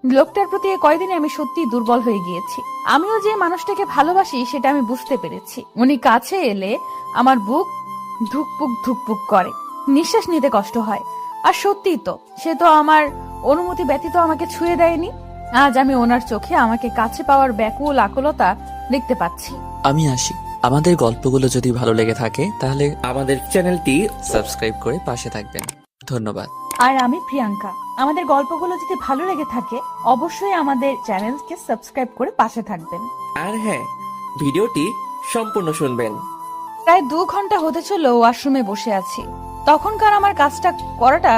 লোকটার প্রতি কয়দিনে আমি সত্যিই দুর্বল হয়ে গিয়েছি। আমিও যে মানুষটাকে ভালোবাসি সেটা আমি বুঝতে পেরেছি। উনি কাছে এলে আমার বুক ধুকপুক ধুকপুক করে, নিঃশ্বাস নিতে কষ্ট হয়। আর সত্যিই তো, সে তো আমার অনুমতি ব্যতীত আমাকে ছুঁয়ে দেয়নি। আজ আমি ওনার চোখে আমাকে কাছে পাওয়ার ব্যাকুল আকুলতা দেখতে পাচ্ছি। আমি আসি। আমাদের গল্পগুলো যদি ভালো লেগে থাকে তাহলে আমাদের চ্যানেলটি সাবস্ক্রাইব করে পাশে থাকবেন। ধন্যবাদ। আর আমি প্রিয়াঙ্কা। আমাদের গল্পগুলো যদি ভালো লেগে থাকে অবশ্যই আমাদের চ্যানেলকে সাবস্ক্রাইব করে পাশে থাকবেন। আর হ্যাঁ, ভিডিওটি সম্পূর্ণ শুনবেন। প্রায় 2 ঘন্টা হতে চললো ওয়াশরুমে বসে আছি। তখনকার আমার কাজটা করাটা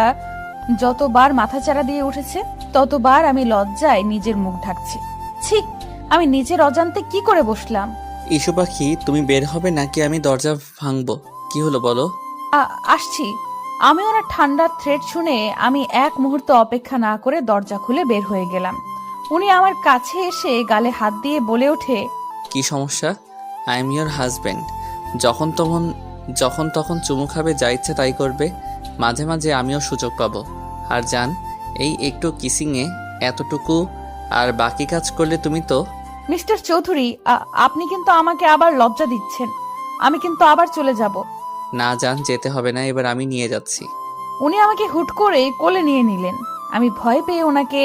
যতবার মাথাচাড়া দিয়ে উঠেছে ততবার আমি লজ্জায় নিজের মুখ ঢাকছি। ছি, আমি নিজের অজান্তে কি করে বসলাম। ইস্যু পাখি, তুমি বের হবে নাকি আমি দরজা ভাঙবো? কি হলো বলো? আসছি। আমি ওনার ঠান্ডা থ্রেড শুনে আমি এক মুহূর্ত অপেক্ষা না করে দরজা খুলে বের হয়ে গেলাম। উনি আমার কাছে এসে গালে হাত দিয়ে বলে ওঠে, কি সমস্যা? I am your husband. যখন তখন চুমু খাবে, যা ইচ্ছে তাই করবে। মাঝে মাঝে আমিও সুযোগ পাবো। আর জান, এই একটু কিসিংয়ে এতটুকু, আর বাকি কাজ করলে তুমি তো। মিস্টার চৌধুরী, আপনি কিন্তু আমাকে আবার লজ্জা দিচ্ছেন। আমি কিন্তু আবার চলে যাব। না জান, যেতে হবে না, এবার আমি নিয়ে যাচ্ছি। উনি আমাকে হুট করে কোলে নিয়ে নিলেন। আমি ভয় পেয়ে ওনাকে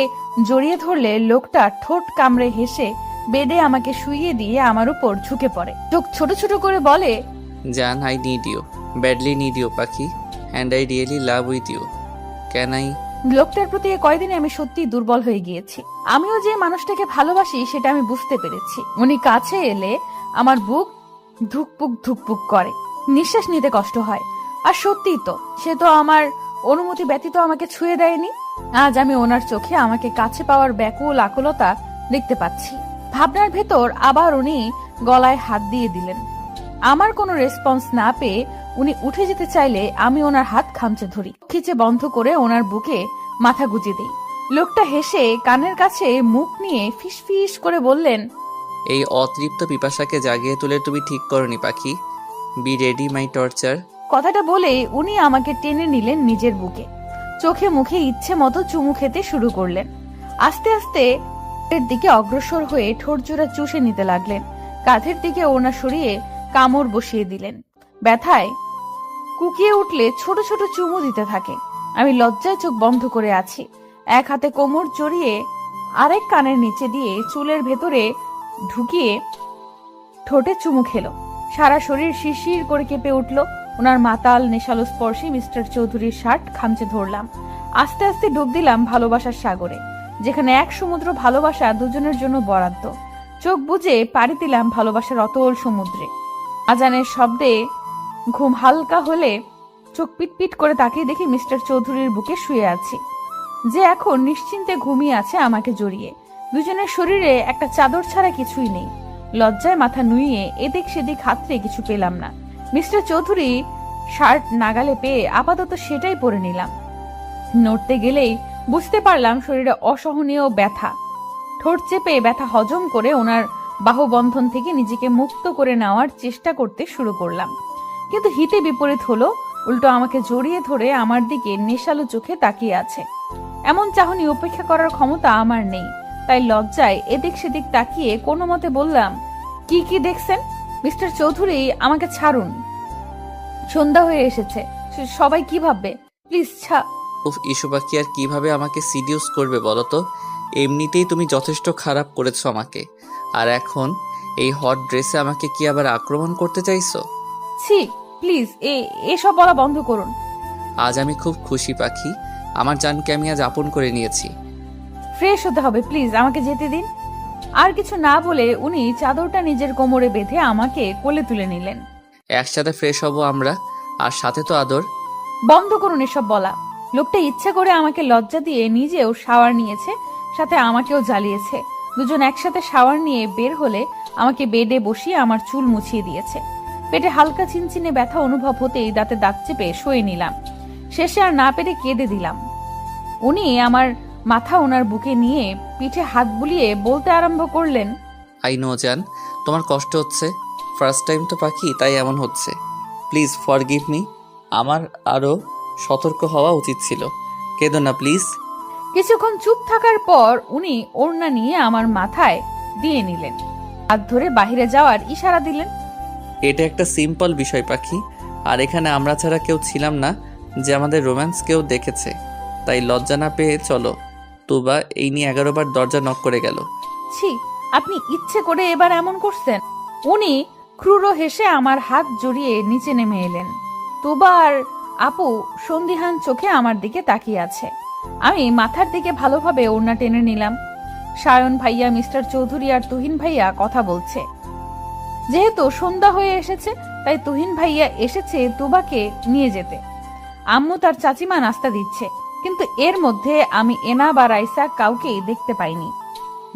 জড়িয়ে ধরলে লোকটা ঠোঁট কামড়ে হেসে বেডে আমাকে শুইয়ে দিয়ে আমার উপর ঝুঁকে পড়ে। চোখ ছোট ছোট করে বলে, জান, I need you, badly need you পাখি, and I really love with you. Can I? লোকটার প্রতি কয়দিনে আমি সত্যি দুর্বল হয়ে গিয়েছি। আমিও যে মানুষটাকে ভালোবাসি সেটা আমি বুঝতে পেরেছি। উনি কাছে এলে আমার বুক ধুকপুক ধুকপুক করে, নিঃশ্বাস নিতে কষ্ট হয়। আর সত্যিই তো, সে তো আমার অনুমতি ব্যতীত আমাকে ছুঁয়ে দেয়নি। আজ আমি ওনার চোখে আমাকে কাছে পাওয়ার ব্যাকুল আকুলতা দেখতে পাচ্ছি। ভাবনার ভেতর আবার উনি গলায় হাত দিয়ে দিলেন। আমার কোনো রেসপন্স না পেয়ে উনি উঠে যেতে চাইলে আমি ওনার হাত খামচে ধরি, খিচে বন্ধ করে ওনার বুকে মাথা গুজে দিই। লোকটা হেসে কানের কাছে মুখ নিয়ে ফিসফিস করে বললেন, এই অতৃপ্ত পিপাসাকে জাগিয়ে তুলে তুমি ঠিক করনি পাখি। Be ready my torture. কথাটা বলে উনি আমাকে টেনে নিলেন নিজের বুকে। চোখে মুখে ইচ্ছে মতো চুমু খেতে শুরু করলেন। আস্তে আস্তে এর দিকে অগ্রসর হয়ে ঠোঁট জোড়া চুষে নিতে লাগলেন। কাঁধের দিকে ওনা সরিয়ে কামড় বসিয়ে দিলেন। ব্যথায় কুকিয়ে উঠলে ছোট ছোট চুমু দিতে থাকে। আমি লজ্জায় চোখ বন্ধ করে আছি। এক হাতে কোমর জড়িয়ে আরেক কানের নিচে দিয়ে চুলের ভেতরে ঢুকিয়ে ঠোঁটে চুমু খেলো। সারা শরীর শিরশির করে কেঁপে উঠল। ওনার মাতাল নেশালো স্পর্শে মিস্টার চৌধুরীর শার্ট খামচে ধরলাম। আস্তে আস্তে ডুব দিলাম ভালোবাসার সাগরে, যেখানে এক সমুদ্র ভালোবাসা দুজনের জন্য বরাদ্দ। চোখ বুজে পাড়ি দিলাম ভালোবাসার অতল সমুদ্রে। আজানের শব্দে ঘুম হালকা হলে চোখ পিটপিট করে তাকিয়ে দেখি মিস্টার চৌধুরীর বুকে শুয়ে আছি, যে এখন নিশ্চিন্তে ঘুমিয়ে আছে আমাকে জড়িয়ে। দুজনের শরীরে একটা চাদর ছাড়া কিছুই নেই। লজ্জায় মাথা নুইয়ে এদিক সেদিক হাতড়ে কিছু পেলাম না। মিস্টার চৌধুরী শার্ট নাগালে পেয়ে আপাতত সেটাই পরে নিলাম। নড়তে গেলেই বুঝতে পারলাম শরীরে অসহনীয় ব্যথা। ঠোঁট চেপে ব্যথা হজম করে ওনার বাহুবন্ধন থেকে নিজেকে মুক্ত করে নেওয়ার চেষ্টা করতে শুরু করলাম। কিন্তু হিতে বিপরীত হলো, উল্টো আমাকে জড়িয়ে ধরে আমার দিকে নেশালো চোখে তাকিয়ে আছে। এমন চাহনি উপেক্ষা করার ক্ষমতা আমার নেই, তাই লজ্জায় এদিক সেদিক তাকিয়ে কোনো মতে বললাম, কি দেখছেন মিস্টার চৌধুরী? আমাকে ছাড়ুন, সন্ধ্যা হয়ে এসেছে, সবাই কি ভাববে, প্লিজ উফ, ইস্যু পাখি আর কিভাবে আমাকে সিডিউস করবে বলো তো? এমনিতেই তুমি যথেষ্ট খারাপ করেছো আমাকে, আর এখন এই হট ড্রেসে আমাকে কি আবার আক্রমণ করতে চাইছো? ছি, প্লিজ এসব বলা বন্ধ করুন। আজ আমি খুব খুশি পাখি, আমার জানকে আমি আজ আপন করে নিয়েছি। ফ্রেশ হতে হবে, প্লিজ আমাকে যেতে দিন। আর কিছু না বলে উনি চাদরটা নিজের কোমরে বেঁধে আমাকে কোলে তুলে নিলেন। একসাথে ফ্রেশ হব আমরা, আর সাথে তো আদর। বন্ধ করুন এসব বলা। লোকটা ইচ্ছা করে আমাকে লজ্জা দিয়ে নিজেও শাওয়ার নিয়েছে, সাথে আমাকেও জ্বালিয়েছে। দুজন একসাথে শাওয়ার নিয়ে বের হলে আমাকে বেডে বসিয়ে আমার চুল মুছিয়ে দিয়েছে। পেটে হালকা চিনচিনে ব্যথা অনুভব হতেই দাঁতে দাঁত চেপে শুয়ে নিলাম। শেষে আর না পেরে কেঁদে দিলাম। উনি আমার মাথা ওনার বুকে নিয়ে পিঠে হাত বুলিয়ে বলতে আরম্ভ করলেন, আই নো জান, তোমার কষ্ট হচ্ছে। ফার্স্ট টাইম তো পাখি, তাই এমন হচ্ছে। Please forgive me. আমার আরও সতর্ক হওয়া উচিত ছিল। কেঁদো না প্লিজ। কিছুক্ষণ চুপ থাকার পর উনি ওড়না নিয়ে আমার মাথায় দিয়ে নিলেন, হাত ধরে বাহিরে যাওয়ার ইশারা দিলেন। এটা একটা সিম্পল বিষয় পাখি, আর এখানে আমরা ছাড়া কেউ ছিলাম না যে আমাদের রোম্যান্স কেউ দেখেছে, তাই লজ্জা না পেয়ে চলো। তুবা এই নিয়ে 11 বার দরজা নক করে গেল। ছি, আপনি ইচ্ছে করে এবার এমন করছেন? উনি ক্রুর হেসে আমার হাত জড়িয়ে নিচে নেমে এলেন। তুবা আর আপু সন্দিহান চোখে আমার দিকে তাকিয়ে আছে। আমি মাথার দিকে ভালোভাবে ওড়না টেনে নিলাম। সায়ন ভাইয়া, মিস্টার চৌধুরী আর তুহিন ভাইয়া কথা বলছে। যেহেতু সন্ধ্যা হয়ে এসেছে, তাই তুহিন ভাইয়া এসেছে তুবাকে নিয়ে যেতে। আম্মু তার চাচিমা নাস্তা দিচ্ছে, কিন্তু এর মধ্যে আমি এনা বা রাইসা কাউকেই দেখতে পাইনি।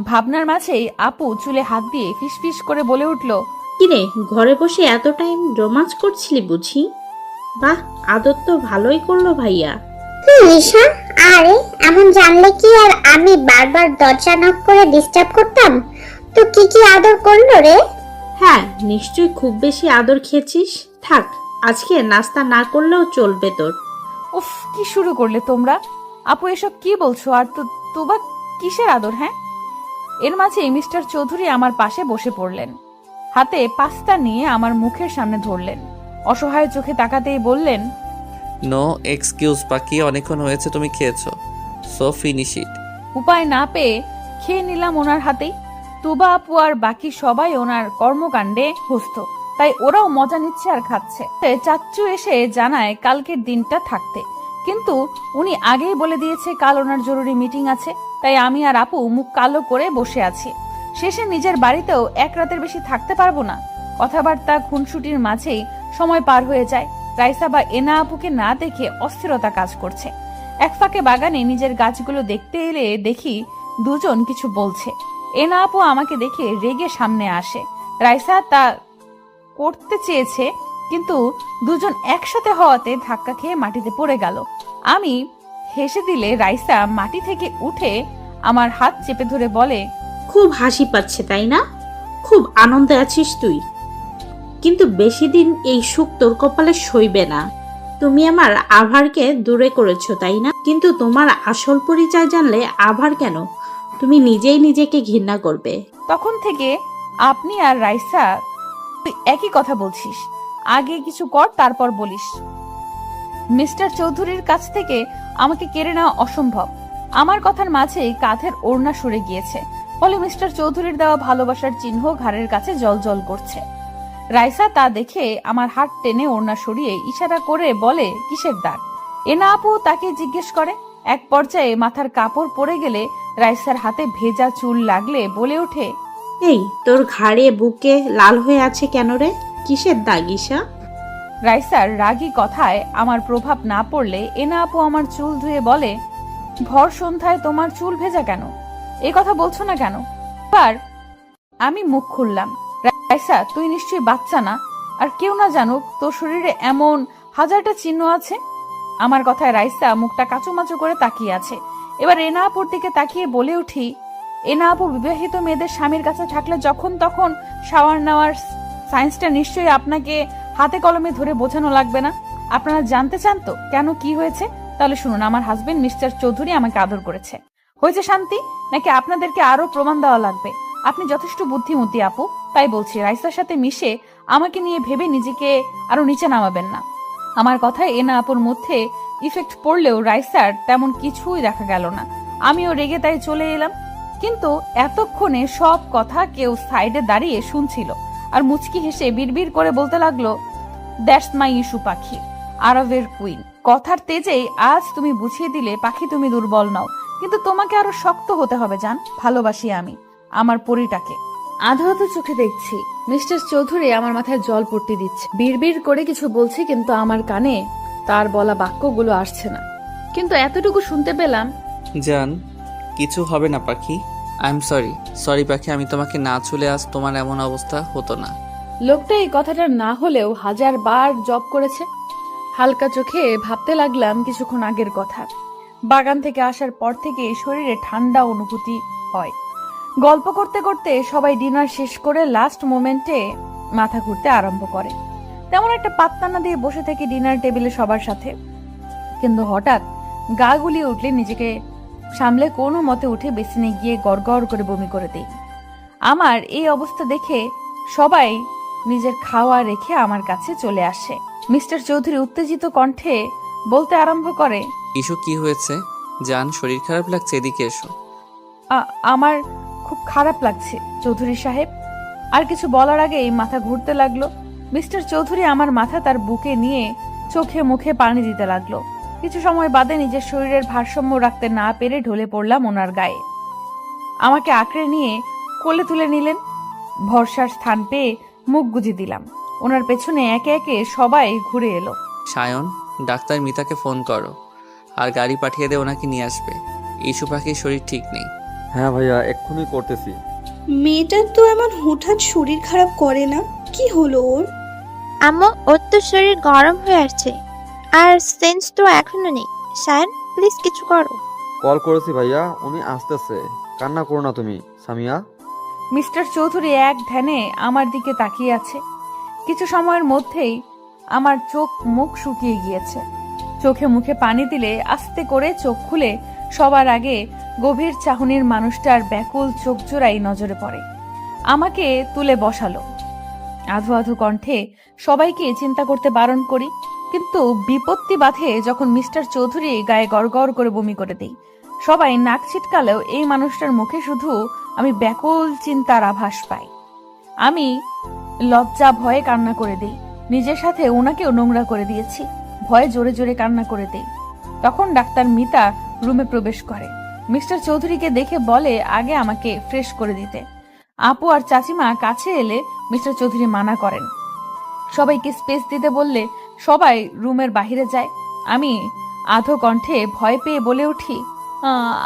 ভাবনার মাঝেই আপু চুলে হাত দিয়ে ফিসফিস করে বলে উঠল, কিরে, ঘরে বসে এত টাইম রোমাঞ্চ করছিলি বুঝি? বাহ, আদর তো ভালোই করলো ভাইয়া। নিশা, আরে এমন জানলে কি আর আমি বারবার দরজা নক করে ডিস্টার্ব করতাম? তো কি কি আদর করলো রে? হ্যাঁ, নিশ্চয়ই খুব বেশি আদর খেয়েছিস। থাক, আজকে নাস্তা না করলেও চলবে তোর। উফ, কি শুরু করলে তোমরা? আপু এসব কি বলছো? আর তুবা কিসের আদর? হ্যাঁ। এর মাঝে মিস্টার চৌধুরী আমার পাশে বসে পড়লেন। হাতে পাস্তা নিয়ে আমার মুখের সামনে ধরলেন। অসহায় চোখে তাকাতেই বললেন, নো এক্সকিউজ পাখি, অনেকক্ষণ হয়েছে তুমি খেয়েছো, সো ফিনিশ ইট। উপায় না পেয়ে খেয়ে নিলাম ওনার হাতেই। তুবা আপু আর বাকি সবাই ওনার কর্মকাণ্ডে হস্ত, তাই ওরাও মজা নিচ্ছে আর খাচ্ছে। চাচ্চু এসে জানায় কালকের দিনটা থাকতে, কিন্তু উনি আগেই বলে দিয়েছে কাল ওনার জরুরি মিটিং আছে, তাই আমি আর আপু মুখ কালো করে বসে আছি। শেষে নিজের বাড়িতেও এক রাতের বেশি থাকতে পারবো না। কথাবার্তা খুনসুটির মাঝেই সময় পার হয়ে যায়। রাইসা বা এনা আপুকে না দেখে অস্থিরতা কাজ করছে। এক ফাঁকে বাগানে নিজের গাছগুলো দেখতে এলে দেখি দুজন কিছু বলছে। এনা আপু আমাকে দেখে রেগে সামনে আসে। রাইসা তা করতে চেয়েছে, কিন্তু দুজন একসাথে হওয়াতে ধাক্কা খেয়ে মাটিতে পড়ে গেল। আমি হেসে দিলে রাইসা মাটি থেকে উঠে আমার হাত চেপে ধরে বলে, খুব হাসি পাচ্ছে তাই না? খুব আনন্দে আছিস তুই, কিন্তু বেশি দিন এই সুখ তোর কপালে সইবে না। তুমি আমার আভারকে দূরে করেছো তাই না? কিন্তু তোমার আসল পরিচয় জানলে আভার কেন, তুমি নিজেই নিজেকে ঘৃণা করবে। তখন থেকে আপনি আর রাইসা তুই একই কথা বলছিস। আগে কিছু কর, তারপর বলিস। মিস্টার চৌধুরীর কাছ থেকে আমাকে কেড়ে নেওয়া অসম্ভব। আমার কথার মাঝেই কাঁধের ওড়না সরে গিয়েছে, ফলে মিস্টার চৌধুরীর দেওয়া ভালোবাসার চিহ্ন ঘাড়ের কাছে জলজল করছে। রাইসা তা দেখে আমার হাত টেনে ওড়না সরিয়ে ইশারা করে বলে, কিসের দাগ? এনা আপু তাকে জিজ্ঞেস করে। এক পর্যায়ে মাথার কাপড় পরে গেলে রাইসার হাতে ভেজা চুল লাগলে বলে ওঠে, এই তোর ঘাড়ে বুকে লাল হয়ে আছে কেন রে? কিসের দাগ ঈশা? রাইসার রাগী কথায় আমার প্রভাব না পড়লে এনা আপু আমার চুল ধুয়ে বলে, ভর সন্ধ্যায় তোমার চুল ভেজা কেন? এ কথা বলছো না কেন? আর আমি মুখ খুললাম, রাইসা তুই নিশ্চয়ই বাচ্চা না, আর কেউ না জানুক তোর শরীরে এমন হাজারটা চিহ্ন আছে। আমার কথায় রাইসা মুখটা কাচুমাচু করে তাকিয়ে আছে। এবার এনা আপুর দিকে তাকিয়ে বলে উঠি, এনা আপু বিবাহিত মেয়েদের স্বামীর কাছে থাকলে যখন তখন শাওয়ার নেওয়ার সায়েন্সটা নিশ্চয়ই আপনাকে হাতে কলমে ধরে বোঝানো লাগবে না। আপনারা জানতে চান তো কেন কি হয়েছে? তাহলে শুনুন, আমার হাজবেন্ড মিস্টার চৌধুরী আমাকে আদর করেছে। হয়েছে শান্তি, নাকি আপনাদেরকে আরো প্রমাণ দেওয়া লাগবে? আপনি যথেষ্ট বুদ্ধিমতী আপু, তাই বলছি রাইসার সাথে মিশে আমাকে নিয়ে ভেবে নিজেকে আরো নিচে নামাবেন না। আমার কথায় এনা আপুর মধ্যে ইফেক্ট পড়লেও রাইসার তেমন কিছুই দেখা গেল না। আমিও রেগে তাই চলে এলাম, কিন্তু এতক্ষণে সব কথা কেউ সাইডে দাঁড়িয়ে শুনছিল আর মুচকি হেসে বিড়বিড় করে বলতে লাগলো, দ্যাটস মাই ইস্যু পাখি, আরবের কুইন। কথার তেজেই আজ তুমি বুঝিয়ে দিলে পাখি তুমি দুর্বল নও, কিন্তু তোমাকে আরো শক্ত হতে হবে জান। ভালোবাসি আমি আমার পরিটাকে। আধো আধো চোখে দেখছি মিস্টার চৌধুরী আমার মাথায় জল পড়তে দিচ্ছে, বিড়বিড় করে কিছু বলছে, কিন্তু আমার কানে তার বলা বাক্যগুলো আসছে না। কিন্তু এতটুকু শুনতে পেলাম, জান কিছু হবে না পাখি, আই এম সরি পাখি, আমি তোমাকে না ছুলে আজ তোমার এমন অবস্থা হতো না। লোকটা এই কথাটা না হলেও 1000 বার জব করেছে। হালকা চোখে ভাবতে লাগলাম কিছুক্ষণ আগের কথা। বাগান থেকে আসার পর থেকে শরীরে ঠান্ডা অনুভূতি হয়। গল্প করতে করতে সবাই ডিনার শেষ করে লাস্ট মোমেন্টে মাথা ঘুরতে আরম্ভ করে। তেমন একটা পাত্তা না দিয়ে বসে থেকে ডিনার টেবিলে সবার সাথে, কিন্তু হঠাৎ গা গুলিয়ে উঠলে নিজেকে সামলে কোনো মতে উঠে বেসিনে গিয়ে গড়গড় করে বমি করে দেই। আমার এই অবস্থা দেখে সবাই নিজের খাওয়া রেখে আমার কাছে চলে আসে। মিস্টার চৌধুরী উত্তেজিত কণ্ঠে বলতে আরম্ভ করে, ইস্যু কি হয়েছে? জান, শরীর খারাপ লাগছে, এদিকে এসো। আমার খুব খারাপ লাগছে চৌধুরী সাহেব। আর কিছু বলার আগেই মাথা ঘুরতে লাগলো। মিস্টার চৌধুরী আমার মাথা তার বুকে নিয়ে চোখে মুখে পানি দিতে লাগলো। কিছু সময় বাদে নিজের শরীরের ভারসাম্য রাখতে না পেরে ঢলে পড়লাম ওনার গায়ে। আমাকে আঁকড়ে নিয়ে কোলে তুলে নিলেন। ভরসার স্থান পেয়ে মুখ গুজে দিলাম। ওনার পেছনে একে একে সবাই ঘুরে এলো। সায়ন, ডাক্তার মিতাকে ফোন করো আর গাড়ি পাঠিয়ে দে, ওনাকে নিয়ে আসবে। ইস্যু পাখির শরীর ঠিক নেই। হ্যাঁ ভাইয়া, এক্ষুনি করতেছি। মেয়েটার তো এমন হুটহাট শরীর খারাপ করে না, কি হলো ওর? আম্মু, ওর তো শরীর গরম হয়ে আসছে, আর সেন্স তো এখনো নেই। সায়ন, প্লিজ কিছু করো। কল করেছি ভাইয়া, উনি আসতেছে। কান্না করো না তুমি, সামিয়া। মিস্টার চৌধুরী এক ধ্যানে আমার দিকে তাকিয়ে আছে। কিছু সময়ের মধ্যেই আমার চোখ মুখ শুকিয়ে গিয়েছে। চোখে মুখে পানি দিলে আস্তে করে চোখ খুলে সবার আগে গভীর চাহনির মানুষটার ব্যাকুল চোখ জোড়াই নজরে পড়ে। আমাকে তুলে বসালো। আধো আধো কণ্ঠে সবাইকে চিন্তা করতে বারণ করি, কিন্তু বিপত্তি বাধে যখন মিস্টার চৌধুরী গায়ে গড়গড় করে বমি করে দেই। সবাই নাক ছিটকালেও এই মানুষটার মুখে শুধু আমি ব্যাকুল চিন্তার আভাস পাই। আমি লজ্জা ভয়ে কান্না করে দেই। নিজের সাথে ওনাকেও নোংরা করে দিয়েছি। ভয়ে জোরে জোরে কান্না করে দেই। তখন ডাক্তার মিতা রুমে প্রবেশ করে। মিস্টার চৌধুরীকে দেখে বলে আগে আমাকে ফ্রেশ করে দিতে। আপু আর চাচিমা কাছে এলে মিস্টার চৌধুরী মানা করেন। সবাইকে স্পেস দিতে বললে সবাই রুমের বাহিরে যায়। আমি আধো কণ্ঠে ভয় পেয়ে বলে উঠি,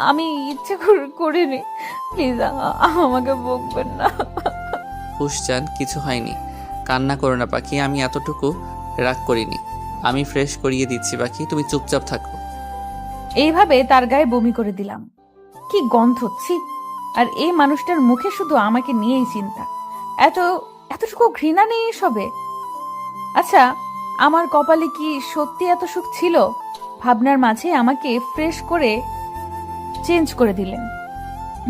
আমি ইচ্ছে করিনি, প্লিজ আমাকে বকবেন না। হুশজান, কিছু হয়নি, কান্না করো না পাখি। আমি এতটুকু রাগ করিনি। আমি ফ্রেশ করিয়ে দিচ্ছি পাখি, তুমি চুপচাপ থাকো। এইভাবে তার গায়ে বমি করে দিলাম। কি গন্ধ, ছি! আর এই মানুষটার মুখে শুধু আমাকে নিয়েই চিন্তা। এতটুকু ঘৃণা নেই এসবে। আচ্ছা, আমার কপালে কি সত্যি এত সুখ ছিল? ভাবনার মাঝে আমাকে ফ্রেশ করে চেঞ্জ করে দিলেন।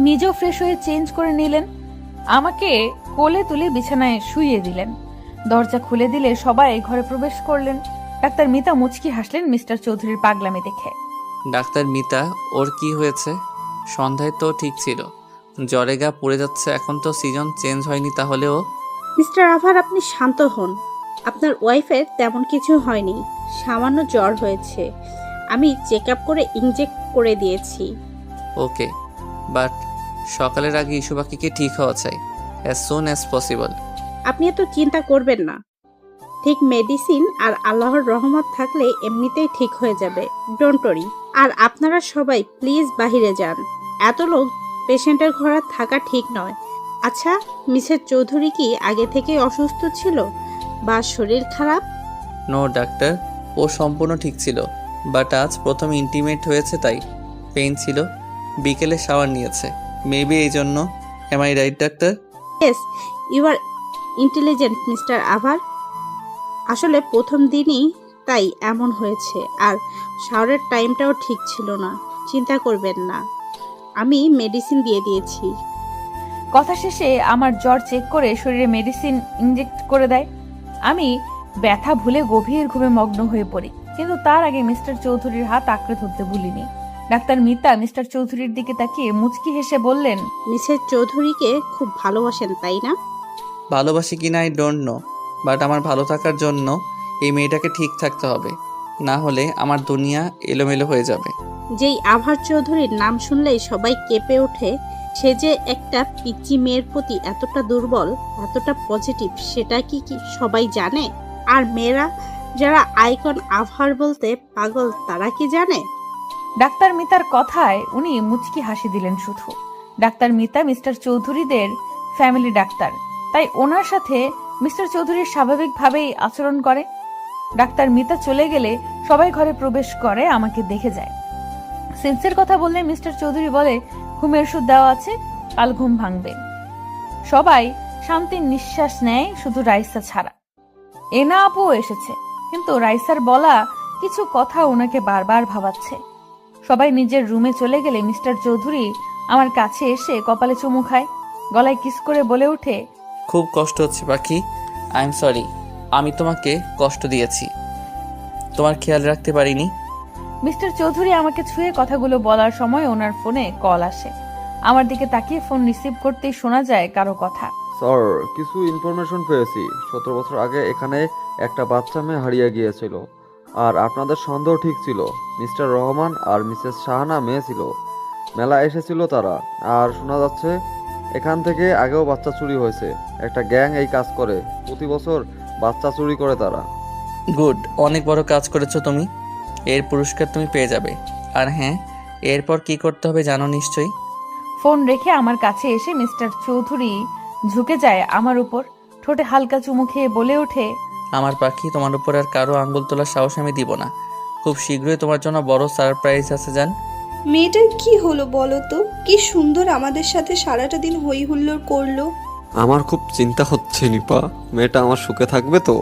নিজেও ফ্রেশ হয়ে চেঞ্জ করে নিলেন। আমাকে কোলে তুলে বিছানায় শুইয়ে দিলেন। দরজা খুলে দিলে সবাই ঘরে প্রবেশ করলেন। ডাক্তার মিতা মুচকি হাসলেন মিস্টার চৌধুরীর পাগলামি দেখে। ডাক্তার মিতা, ওর কি হয়েছে? সন্ধ্যায় তো ঠিক ছিল, জ্বরে গা পড়ে যাচ্ছে। এখন তো সিজন চেঞ্জ হয়নি, তাহলেও। মিস্টার আভার, আপনি শান্ত হন। আপনার ওয়াইফের তেমন কিছু হয়নি, সামান্য জ্বর হয়েছে। আমি চেক আপ করে ইনজেক্ট করে দিয়েছি। ওকে, বাট সকালের আগে ইস্যু পাখিকে ঠিক হওয়া চাই, অ্যাজ সুন অ্যাজ পসিবল। আপনি এত চিন্তা করবেন না। ঠিক মেডিসিন আর আল্লাহর রহমত থাকলে এমনিতেই ঠিক হয়ে যাবে। Don't worry. আর আপনারা সবাই প্লিজ বাহিরে যান। এত লোক পেশেন্টের ঘরে থাকা ঠিক নয়। আচ্ছা, মিসেস চৌধুরী কি আগে থেকে অসুস্থ ছিল বা শরীর খারাপ? নো ডাক্তার, ও সম্পূর্ণ ঠিক ছিল, বাট আজ প্রথম ইন্টিমেট হয়েছে, তাই পেইন ছিল। বিকেলে শাওয়ার নিয়েছে, মেবি এই জন্য। Am I right doctor? Yes, you are intelligent mister আভার। আসলে প্রথম দিনই তাই এমন হয়েছে, আর শাওয়ারের টাইমটাও ঠিক ছিল না। চিন্তা করবেন না, আমি মেডিসিন দিয়ে দিয়েছি। কথা শেষে আমার জ্বর চেক করে শরীরে মেডিসিন ইনজেক্ট করে দেয়। আমি ব্যথা ভুলে গভীর ঘুমে মগ্ন হয়ে পড়ি, কিন্তু তার আগে মিস্টার চৌধুরীর হাত আঁকড়ে ধরতে ভুলিনি। ডাক্তার মিতা মিস্টার চৌধুরীর দিকে তাকিয়ে মুচকি হেসে বললেন, মিসেস চৌধুরীকে খুব ভালোবাসেন তাই না? ভালোবাসি কিনা আই ডোন্ট নো, বাট আমার ভালো থাকার জন্য এই মেয়েটাকে ঠিক থাকতে হবে, না হলে আমার দুনিয়া এলোমেলো হয়ে যাবে। যেই আভার চৌধুরীর নাম শুনলেই সবাই কেঁপে ওঠে, সে যে একটা পিচ্চি মেয়ের প্রতি এতটা দুর্বল, এতটা পজিটিভ, সেটা কি সবাই জানে? আর মেয়েরা যারা আইকন আভার বলতে পাগল, তারা কি জানে? ডাক্তার মিতার কথায় উনি মুচকি হাসি দিলেন শুধু। ডাক্তার মিতা মিস্টার চৌধুরীদের ফ্যামিলি ডাক্তার, তাই ওনার সাথে মিস্টার চৌধুরী স্বাভাবিকভাবেই আচরণ করে। ডাক্তার মিতা চলে গেলে সবাই ঘরে প্রবেশ করে, আমাকে দেখে যায়। সেন্সের কথা বললে মিস্টার চৌধুরী বলে, ঘুমের ওষুধ দেওয়া আছে, কাল ঘুম ভাঙবে। সবাই শান্তির নিঃশ্বাস নেয়, শুধু রাইসা ছাড়া। এনা আপুও এসেছে, কিন্তু রাইসার বলা কিছু কথা ওনাকে বারবার ভাবাচ্ছে। সবাই নিজের রুমে চলে গেলে মিস্টার চৌধুরী আমার কাছে এসে কপালে চুমু খায়, গলায় কিস করে বলে ওঠে, খুব কষ্ট হচ্ছে পাখি, আই এম সরি। আমি তোমাকে কষ্ট দিয়েছি, তোমার খেয়াল রাখতে পারিনি। মিস্টার চৌধুরী আমাকে ছুঁয়ে কথাগুলো বলার সময় ওনার ফোনে কল আসে। আমার দিকে তাকিয়ে ফোন রিসিভ করতেই শোনা যায় কারো কথা। স্যার, কিছু ইনফরমেশন পেয়েছি। 17 বছর আগে এখানে একটা বাচ্চা মেয়ে হারিয়ে গিয়েছিল, আর আপনাদের সন্দেহ ঠিক ছিল। মিস্টার রহমান আর মিসেস শাহানা মেয়ে ছিল, মেলা এসেছিল তারা। আর শোনা যাচ্ছে এখান থেকে আগেও বাচ্চা চুরি হয়েছে। একটা গ্যাং এই কাজ করে, প্রতি বছর বাচ্চা চুরি করে তারা। গুড, অনেক বড় কাজ করেছো তুমি, এর পুরস্কার তুমি পেয়ে যাবে। আর হ্যাঁ, এরপর কি করতে হবে জানো নিশ্চয়ই। ফোন রেখে আমার কাছে এসে মিস্টার চৌধুরী ঝুঁকে যায় আমার উপর, ঠোঁটে হালকা চুমু খেয়ে বলে ওঠে, আমার পাখি, তোমার উপর আর কারো আঙ্গুল তোলার সাহস আমি দিব না। খুব শীঘ্রই তোমার জন্য বড় সারপ্রাইজ আছে জান। মেয়েটার কি হলো বলো তো? কি সুন্দর আমাদের সাথে সারাটা দিন হই হুল্লোড় করলো। আমার খুব চিন্তা হচ্ছে নিপা, মেয়েটা আমার সুখে থাকবে তো?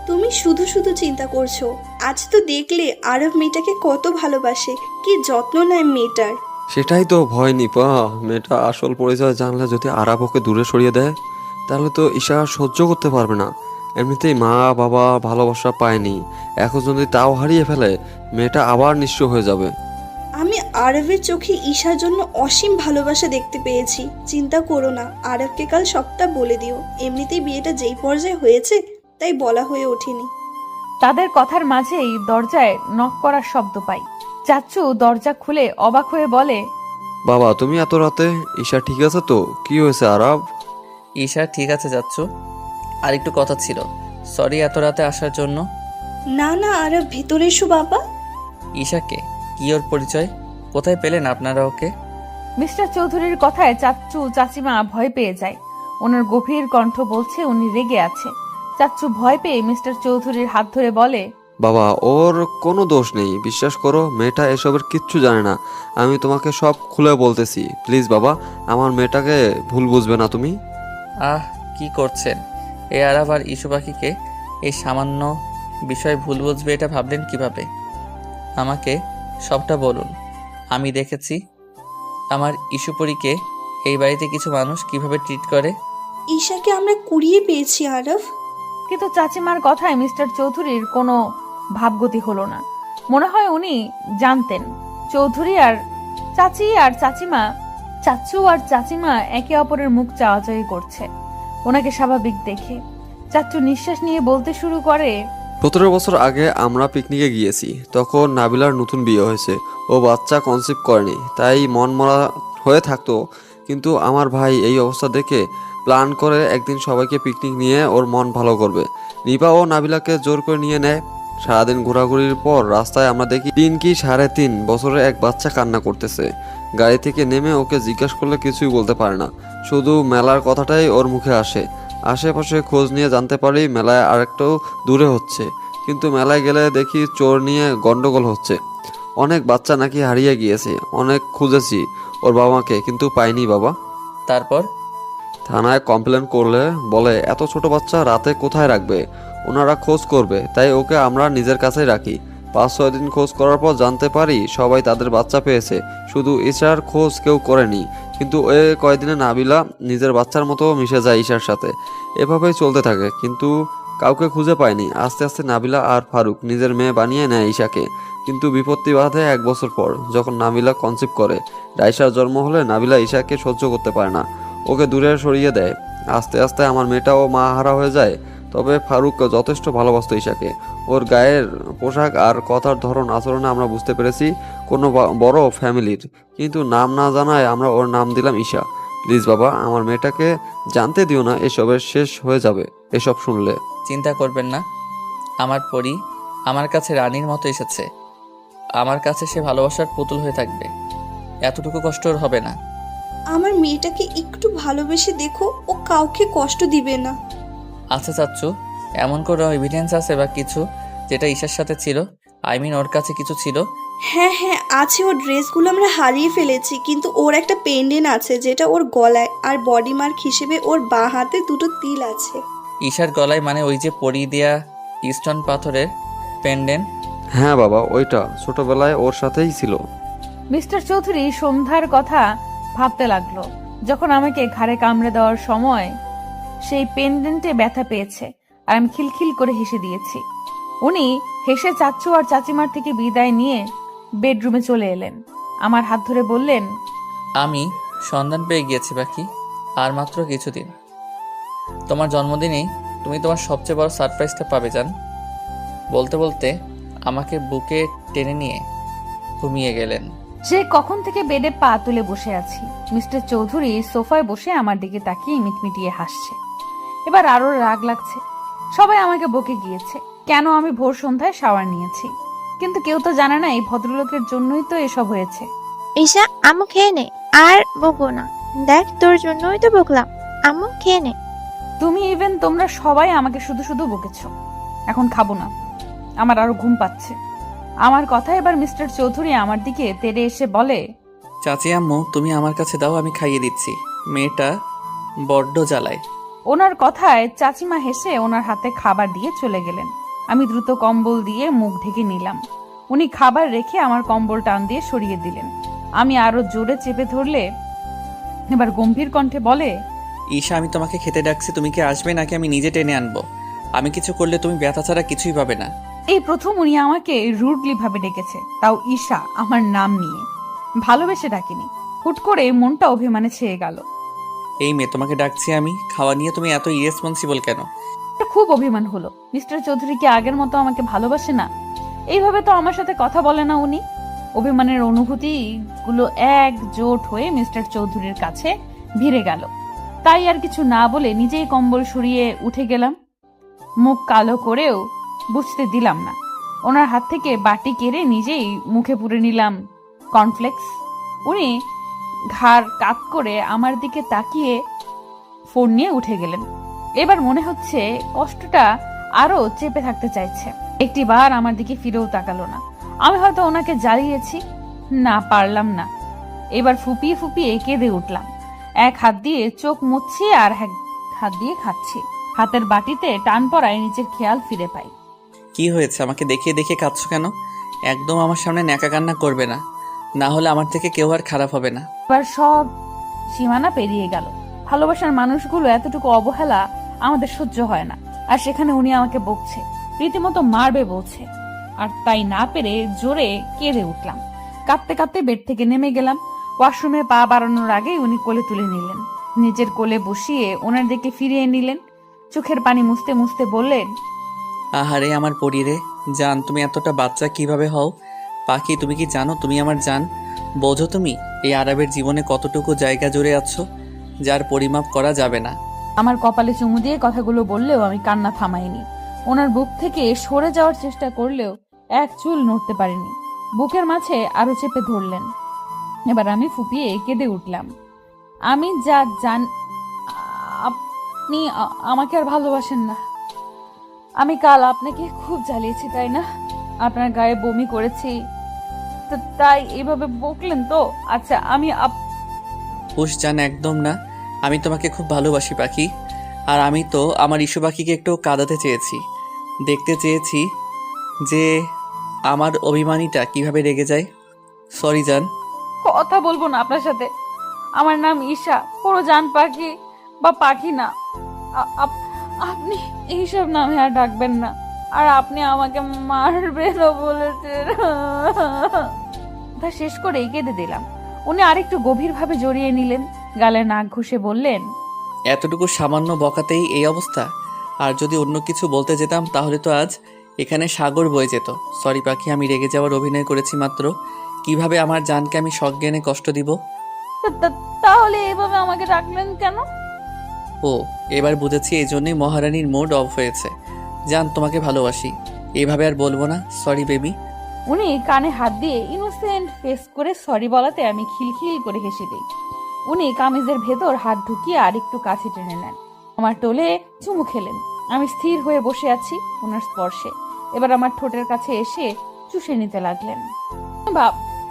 তুমি শুধু শুধু চিন্তা করছো। আজ তো দেখলে আরব মেয়েটাকে কত ভালোবাসে, কি যত্ন নেয় মেয়েটার। সেটাই তো ভয় নিপা, মেয়েটা আসল পরিচয় জানলে যদি আরাব ওকে দূরে সরিয়ে দেয়, তাহলে তো ঈশা আর সহ্য করতে পারবে না। এমনিতেই মা বাবা ভালোবাসা পায়নি, এখন যদি তাও হারিয়ে ফেলে, মেয়েটা আবার নিঃস্ব হয়ে যাবে। আমি আরবের চোখে ঈশার জন্য অসীম ভালোবাসা দেখতে পেয়েছি। চিন্তা করো না, আরবকে কাল সবটা বলে দিও। এমনিতেই বিয়েটা যেই পর্যায়ে হয়েছে, তাই বলা হয়ে ওঠেনি। তাদের কথার মাঝেই দরজায় নক করার শব্দ পাই। চাচ্চু দরজা খুলে অবাক হয়ে বলে, বাবা তুমি এত রাতে? ঈশা ঠিক আছে তো? কি হয়েছে আরাব? ঈশা ঠিক আছে যাচ্ছ, আর একটু কথা ছিল। সরি এত রাতে আসার জন্য। না না, আরব ভেতরে এসো বাবা। ঈশাকে? কি ওর পরিচয়? কোথায় পেলেন আপনারা ওকে? মিস্টার চৌধুরীর কথায় চাচ্চু চাচিমা ভয় পেয়ে যায়। ওনার গভীর কণ্ঠ বলছে উনি রেগে আছে। চাচ্চু ভয় পেয়ে মিস্টার চৌধুরীর হাত ধরে বলে, বাবা ওর কোনো দোষ নেই, বিশ্বাস করো, মেয়েটা এসবের কিচ্ছু জানে না। আমি তোমাকে সব খুলে বলতেছি, প্লিজ বাবা, আমার মেয়েটাকে ভুল বুঝবে না তুমি। আহ, কি করছেন? এ আরাব আর ইস্যু পাখিকে এই সামান্য বিষয় ভুল বুঝবে এটা ভাবলেন কিভাবে? আমাকে সবটা বলুন। আমি দেখেছি আমার ইস্যুপরীকে এই বাড়িতে কিছু মানুষ কিভাবে ট্রিট করে। ঈশাকে আমরা কুড়িয়ে পেয়েছি আরব। কিন্তু চাচিমার কথায় মিস্টার চৌধুরীর কোনো ভাবগতি হলো না। মনে হয় উনি জানতেন চৌধুরী আর চাচি আর চাচিমা, চাচু আর চাচিমা একে অপরের মুখ চাওয়াচাওয়ি করছে ওনাকে স্বাভাবিক দেখে। চাচু নিঃশ্বাস নিয়ে বলতে শুরু করে, 17 বছর আগে আমরা পিকনিকে গিয়েছি, তখন নাবিলার নতুন বিয়ে হয়েছে। ও বাচ্চা কনসিভ করেনি, তাই মন মরা হয়ে থাকতো। কিন্তু আমার ভাই এই অবস্থা দেখে প্ল্যান করে একদিন সবাইকে পিকনিক নিয়ে ওর মন ভালো করবে। নিপা ও নাবিলাকে জোর করে নিয়ে নেয়। সারাদিন ঘোরাঘুরির পর রাস্তায় আমরা দেখি 3 কি 3.5 বছরের এক বাচ্চা কান্না করতেছে। গাড়ি থেকে নেমে ওকে জিজ্ঞাসা করলে কিছুই বলতে পারে না, শুধু মেলার কথাটাই ওর মুখে আসে। আশেপাশে খোঁজ নিয়ে জানতে পারি মেলায় আরেকটু দূরে হচ্ছে, কিন্তু মেলায় গেলে দেখি চোর নিয়ে গন্ডগোল হচ্ছে। অনেক বাচ্চা নাকি হারিয়ে গিয়েছে, অনেক খুঁজেছি ওর বাবা মাকে, কিন্তু পাইনি বাবা। তারপর থানায় কমপ্লেন করলে বলে এত ছোট বাচ্চা রাতে কোথায় রাখবে, ওনারা খোঁজ করবে, তাই ওকে আমরা নিজের কাছেই রাখি। 5-6 দিন খোঁজ করার পর জানতে পারি সবাই তাদের বাচ্চা পেয়েছে, শুধু ঈশার খোঁজ কেউ করেনি। কিন্তু এ কয়দিনে নাবিলা নিজের বাচ্চার মতো মিশে যায় ঈশার সাথে। এভাবেই চলতে থাকে, কিন্তু কাউকে খুঁজে পায়নি। আস্তে আস্তে নাবিলা আর ফারুক নিজের মেয়ে বানিয়ে নেয় ঈশাকে। কিন্তু বিপত্তি বাধে 1 বছর পর, যখন নাবিলা কনসিভ করে। রাইসার জন্ম হলে নাবিলা ঈশাকে সহ্য করতে পারে না, ওকে দূরে সরিয়ে দেয়। আস্তে আস্তে আমার মেয়েটাও মা হারা হয়ে যায়। তবে ফারুক যথেষ্ট ভালোবাসত ঈশাকে। ওর গায়ের পোশাক আর কথার ধরন আচরণে আমরা বুঝতে পেরেছি কোনো বড় ফ্যামিলির। কিন্তু নাম না জানায় আমরা ওর নাম দিলাম ঈশা। প্লিজ বাবা, আমার মেয়েটাকে জানতে দিও না, এসবের শেষ হয়ে যাবে এসব শুনলে। চিন্তা করবেন না, আমার পরি আমার কাছে রানীর মতো এসেছে। আমার কাছে সে ভালোবাসার পুতুল হয়ে থাকবে, এতটুকু কষ্ট ওর হবে না। আমার মেয়েটাকে একটু ভালোবেসে দেখো, ও কাউকে কষ্ট দিবে না। আচ্ছা চাচ্ছু, এমন কোনো এভিডেন্স আছে বা কিছু যেটা ঈশার সাথে ছিল? আই মিন ওর কাছে কিছু ছিল? হ্যাঁ হ্যাঁ আছে, ওর ড্রেসগুলো আমরা হারিয়ে ফেলেছি, কিন্তু ওর একটা পেন্ডেন্ট আছে যেটা ওর গলায়, আর বডি মার্ক হিসেবে ওর বাঁ হাতে 2টো তিল আছে। ঈশার গলায় মানে ওই যে পরি দেয়া স্টোন পাথরের পেন্ডেন্ট? হ্যাঁ বাবা, ওইটা ছোটবেলায় ওর সাথেই ছিল। মিস্টার চৌধুরী সন্ধ্যার কথা ভাবতে লাগলো, যখন আমাকে ঘাড়ে কামড়ে দেওয়ার সময় সেই পেন্ডেন্টে ব্যথা পেয়েছে আর আমি খিলখিল করে হেসে দিয়েছি। উনি হেসে চাচ্চু আর চাচিমার থেকে বিদায় নিয়ে বেডরুমে চলে এলেন। আমার হাত ধরে বললেন, আমি সন্ধান পেয়ে গিয়েছি পাখি, আর মাত্র কিছুদিন। তোমার জন্মদিনেই তুমি তোমার সবচেয়ে বড় সারপ্রাইজটা পাবে জান। বলতে বলতে আমাকে বুকে টেনে নিয়ে ঘুমিয়ে গেলেন। সে কখন থেকে বেডে পা তুলে বসে আছি। মিস্টার চৌধুরী সোফায় বসে আমার দিকে তাকিয়ে মিটমিটিয়ে হাসছে। এবার আরো রাগ লাগছে। সবাই আমাকে বকে গিয়েছে কেন আমি ভোর সন্ধ্যায় শাওয়ার নিয়েছি, কিন্তু কেউ তো জানে না এই ভদ্রলোকের জন্যই তো এসব হয়েছে। ঈশা, আম্মু খেয়ে নে, আর বকবো না। দেখ, তোর জন্যই তো বকলাম। আম্মু খেয়ে নে। তুমি ইভেন তোমরা সবাই আমাকে শুধু শুধু বকেছো। এখন খাবো না, আমার আরো ঘুম পাচ্ছে। আমার কথা এবার মিস্টার চৌধুরী আমার দিকে তেড়ে এসে বলে, চাচি আম্মু তুমি আমার কাছে দাও, আমি খাইয়ে দিচ্ছি। মেয়েটা বড্ড জ্বালায়। ওনার কথায় চাচিমা হেসে ওনার হাতে খাবার দিয়ে চলে গেলেন। আমি দ্রুত কম্বল দিয়ে মুখ ঢেকে নিলাম। উনি খাবার রেখে আমার কম্বল টান দিয়ে সরিয়ে দিলেন। আমি আরো জোরে চেপে ধরলে এবার গম্ভীর কণ্ঠে বলে, ঈশা, আমি তোমাকে খেতে ডাকছি, তুমি কি আসবে নাকি আমি নিজে টেনে আনবো? আমি কিছু করলে তুমি ব্যথা ছাড়া কিছুই পাবে না। এই প্রথম উনি আমাকে রুডলি ভাবে ডেকেছে, তাও ঈশা আমার নাম নিয়ে। ভালোবেসে ডাকিনি, হুট করে মনটা অভিমানে ছেয়ে গেল। এই মেয়ে, তোমাকে ডাকছি আমি, খাওয়া নিয়ে তুমি এত ইরেসপন্সিবল কেন? এটা খুব অভিমান হলো। মিস্টার চৌধুরী কি আগের মতো আমাকে ভালোবাসে না? এইভাবে তো আমার সাথে কথা বলে না উনি। অভিমানের অনুভূতি গুলো একজোট হয়ে মিস্টার চৌধুরীর কাছে ভিড়ে গেল। তাই আর কিছু না বলে নিজেই কম্বল সরিয়ে উঠে গেলাম। মুখ কালো করেও বুঝতে দিলাম না। ওনার হাত থেকে বাটি কেড়ে নিজেই মুখে পুরে নিলাম কর্নফ্লেক্স। উনি ঘাড় কাত করে আমার দিকে তাকিয়ে ফোন নিয়ে উঠে গেলেন। এবার মনে হচ্ছে কষ্টটা আরো চেপে থাকতে চাইছে। একটি বার আমার দিকে ফিরেও তাকালো না। আমি হয়তো ওনাকে জ্বালিয়েছি, না পারলাম না। এবার ফুপিয়ে ফুপিয়ে কেঁদে উঠলাম। এক হাত দিয়ে চোখ মুছছি আর এক হাত দিয়ে খাচ্ছি। হাতের বাটিতে টান পড়ায় নিজের খেয়াল ফিরে পাই। কি হয়েছে? আমাকে দেখিয়ে দেখিয়ে কাঁদছো কেন? একদম আমার সামনে ন্যাকা কান্না করবে না, না হলে আমার থেকে কেউ আর খারাপ হবে না। এবার সব সীমানা পেরিয়ে গেল। ভালোবাসার মানুষগুলো এতটুকু অবহেলা আমাদের সহ্য হয় না। আর সেখানে উনি আমাকে বকছে, রীতিমতো মারবে বলছে। আর তাই না পেরে জোরে কেঁদে উঠলাম। কাঁদতে কাঁদতে বেড থেকে নেমে গেলাম। ওয়াশরুমে পা বাড়ানোর আগেই উনি কোলে তুলে নিলেন। নিজের কোলে বসিয়ে ওনার দিকে ফিরিয়ে নিলেন। চোখের পানি মুছতে মুছতে বললেন, আহারে আমার পরিরে জান, তুমি এতটা বাচ্চা কিভাবে হও? পাখি, তুমি কি জানো তুমি আমার জান? বোঝো তুমি এই আরবের জীবনে কতটুকু জায়গা জুড়ে আছো যার পরিমাপ করা যাবে না। আমার কপালে চুমু দিয়ে কথাগুলো বললেও আমি কান্না থামাইনি। ওনার বুক থেকে সরে যাওয়ার চেষ্টা করলেও এক চুল নড়তে পারিনি। বুকের মাঝে আরো চেপে ধরলেন। এবার আমি ফুপিয়ে কেঁদে উঠলাম। আমি যা জান, আপনি আমাকে আর ভালোবাসেন না। আমি কাল আপনাকে খুব জ্বালিয়েছি, তাই না? আপনার গায়ে বমি করেছি, তাই এইভাবে বকলেন তো? আচ্ছা, আমি হুশ জান, একদম না। আমি তোমাকে খুব ভালোবাসি পাখি। আর আমি তো আমার ইস্যু পাখিকে একটু কাঁদাতে চেয়েছি, দেখতে চেয়েছি যে আমার অভিমানীটা কিভাবে রেগে যায়। সরি জান। কথা বলবো না আপনার সাথে। আমার নাম ঈশা, পুরো জান পাখি বা পাখি না। আপনি এইসব নামে আর ডাকবেন না। আর আপনি আমাকে মারবেনও বলেছেন। তা শেষ করে কেঁদে দিলাম। উনি আরেকটু গভীরভাবে জড়িয়ে নিলেন, গালে নাক ঘষে বললেন, এতটুকু সামান্য বকাতেই এই অবস্থা? আর যদি অন্য কিছু বলতে যেতাম তাহলে তো আজ এখানে সাগর বয়ে যেত। সরি পাখি, আমি রেগে যাওয়ার অভিনয় করেছি মাত্র। কিভাবে আমার জানকে আমি সজ্ঞানে কষ্ট দিব? তাহলে এভাবে আমাকে ডাকলেন কেন? ও, এবার বুঝেছি, এই জন্যই মহারানীর মুড অফ হয়েছে। জান, তোমাকে ভালোবাসি, এভাবে আর বলবো না। Sorry baby. উনি কানে হাত দিয়ে ইনোসেন্ট ফেস করে সরি বলাতে আমি খিলখিল করে হেসে দিই। উনি কামিজের ভেতর হাত ঢুকিয়ে আরেকটু কাছে টেনে নেন। আমার টোলে চুমু খেলেন। আমি স্থির হয়ে বসে আছি ওনার স্পর্শে। এবার আমার ঠোঁটের কাছে এসে চুষে নিতে লাগলেন।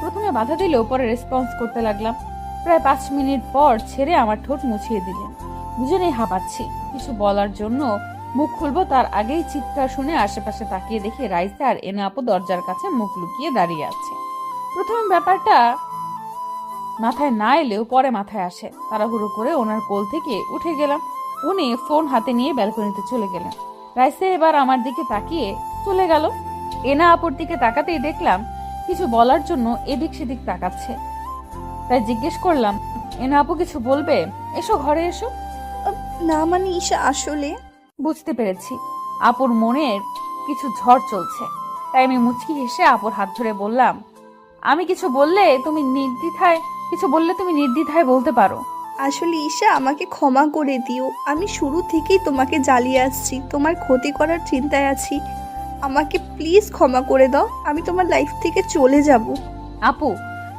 প্রথমে বাধা দিলেও পরে রেসপন্স করতে লাগলাম। প্রায় 5 মিনিট পর ছেড়ে আমার ঠোঁট মুছিয়ে দিলেন। দুজনেই হাঁপাচ্ছি। কিছু বলার জন্য মুখ খুলবো তার আগেই চিৎকার শুনে আশেপাশে তাকিয়ে দেখি রাইসা আর এনা আপু দরজার কাছে মুখ লুকিয়ে দাঁড়িয়ে আছে। প্রথমে ব্যাপারটা মাথায় না এলেও পরে মাথায় আসে। তাড়াহুড়ো করে ওনার কোল থেকে উঠে গেলাম। উনি ফোন হাতে নিয়ে ব্যালকনিতে চলে গেলেন। রাইসা এবার আমার দিকে তাকিয়ে চলে গেল। এনা আপুর দিকে তাকাতেই দেখলাম কিছু বলার জন্য এদিক সেদিক তাকাচ্ছে। তাই জিজ্ঞেস করলাম, এনা আপু কিছু বলবে? এসো, ঘরে এসো। না মানে ঈশা আসলে বুঝতে পেরেছি আপুর মনের কিছু ঝড় চলছে। তাই আমি মুচকি হেসে আপুর হাত ধরে বললাম, আমি কিছু বললে তুমি নির্দ্বিধায় বলতে পারো। আসলে ঈশা আমাকে ক্ষমা করে দিও। আমি শুরু থেকেই তোমাকে জ্বালিয়ে আসছি, তোমার ক্ষতি করার চিন্তায় আছি। আমাকে প্লিজ ক্ষমা করে দাও, আমি তোমার লাইফ থেকে চলে যাব। আপু,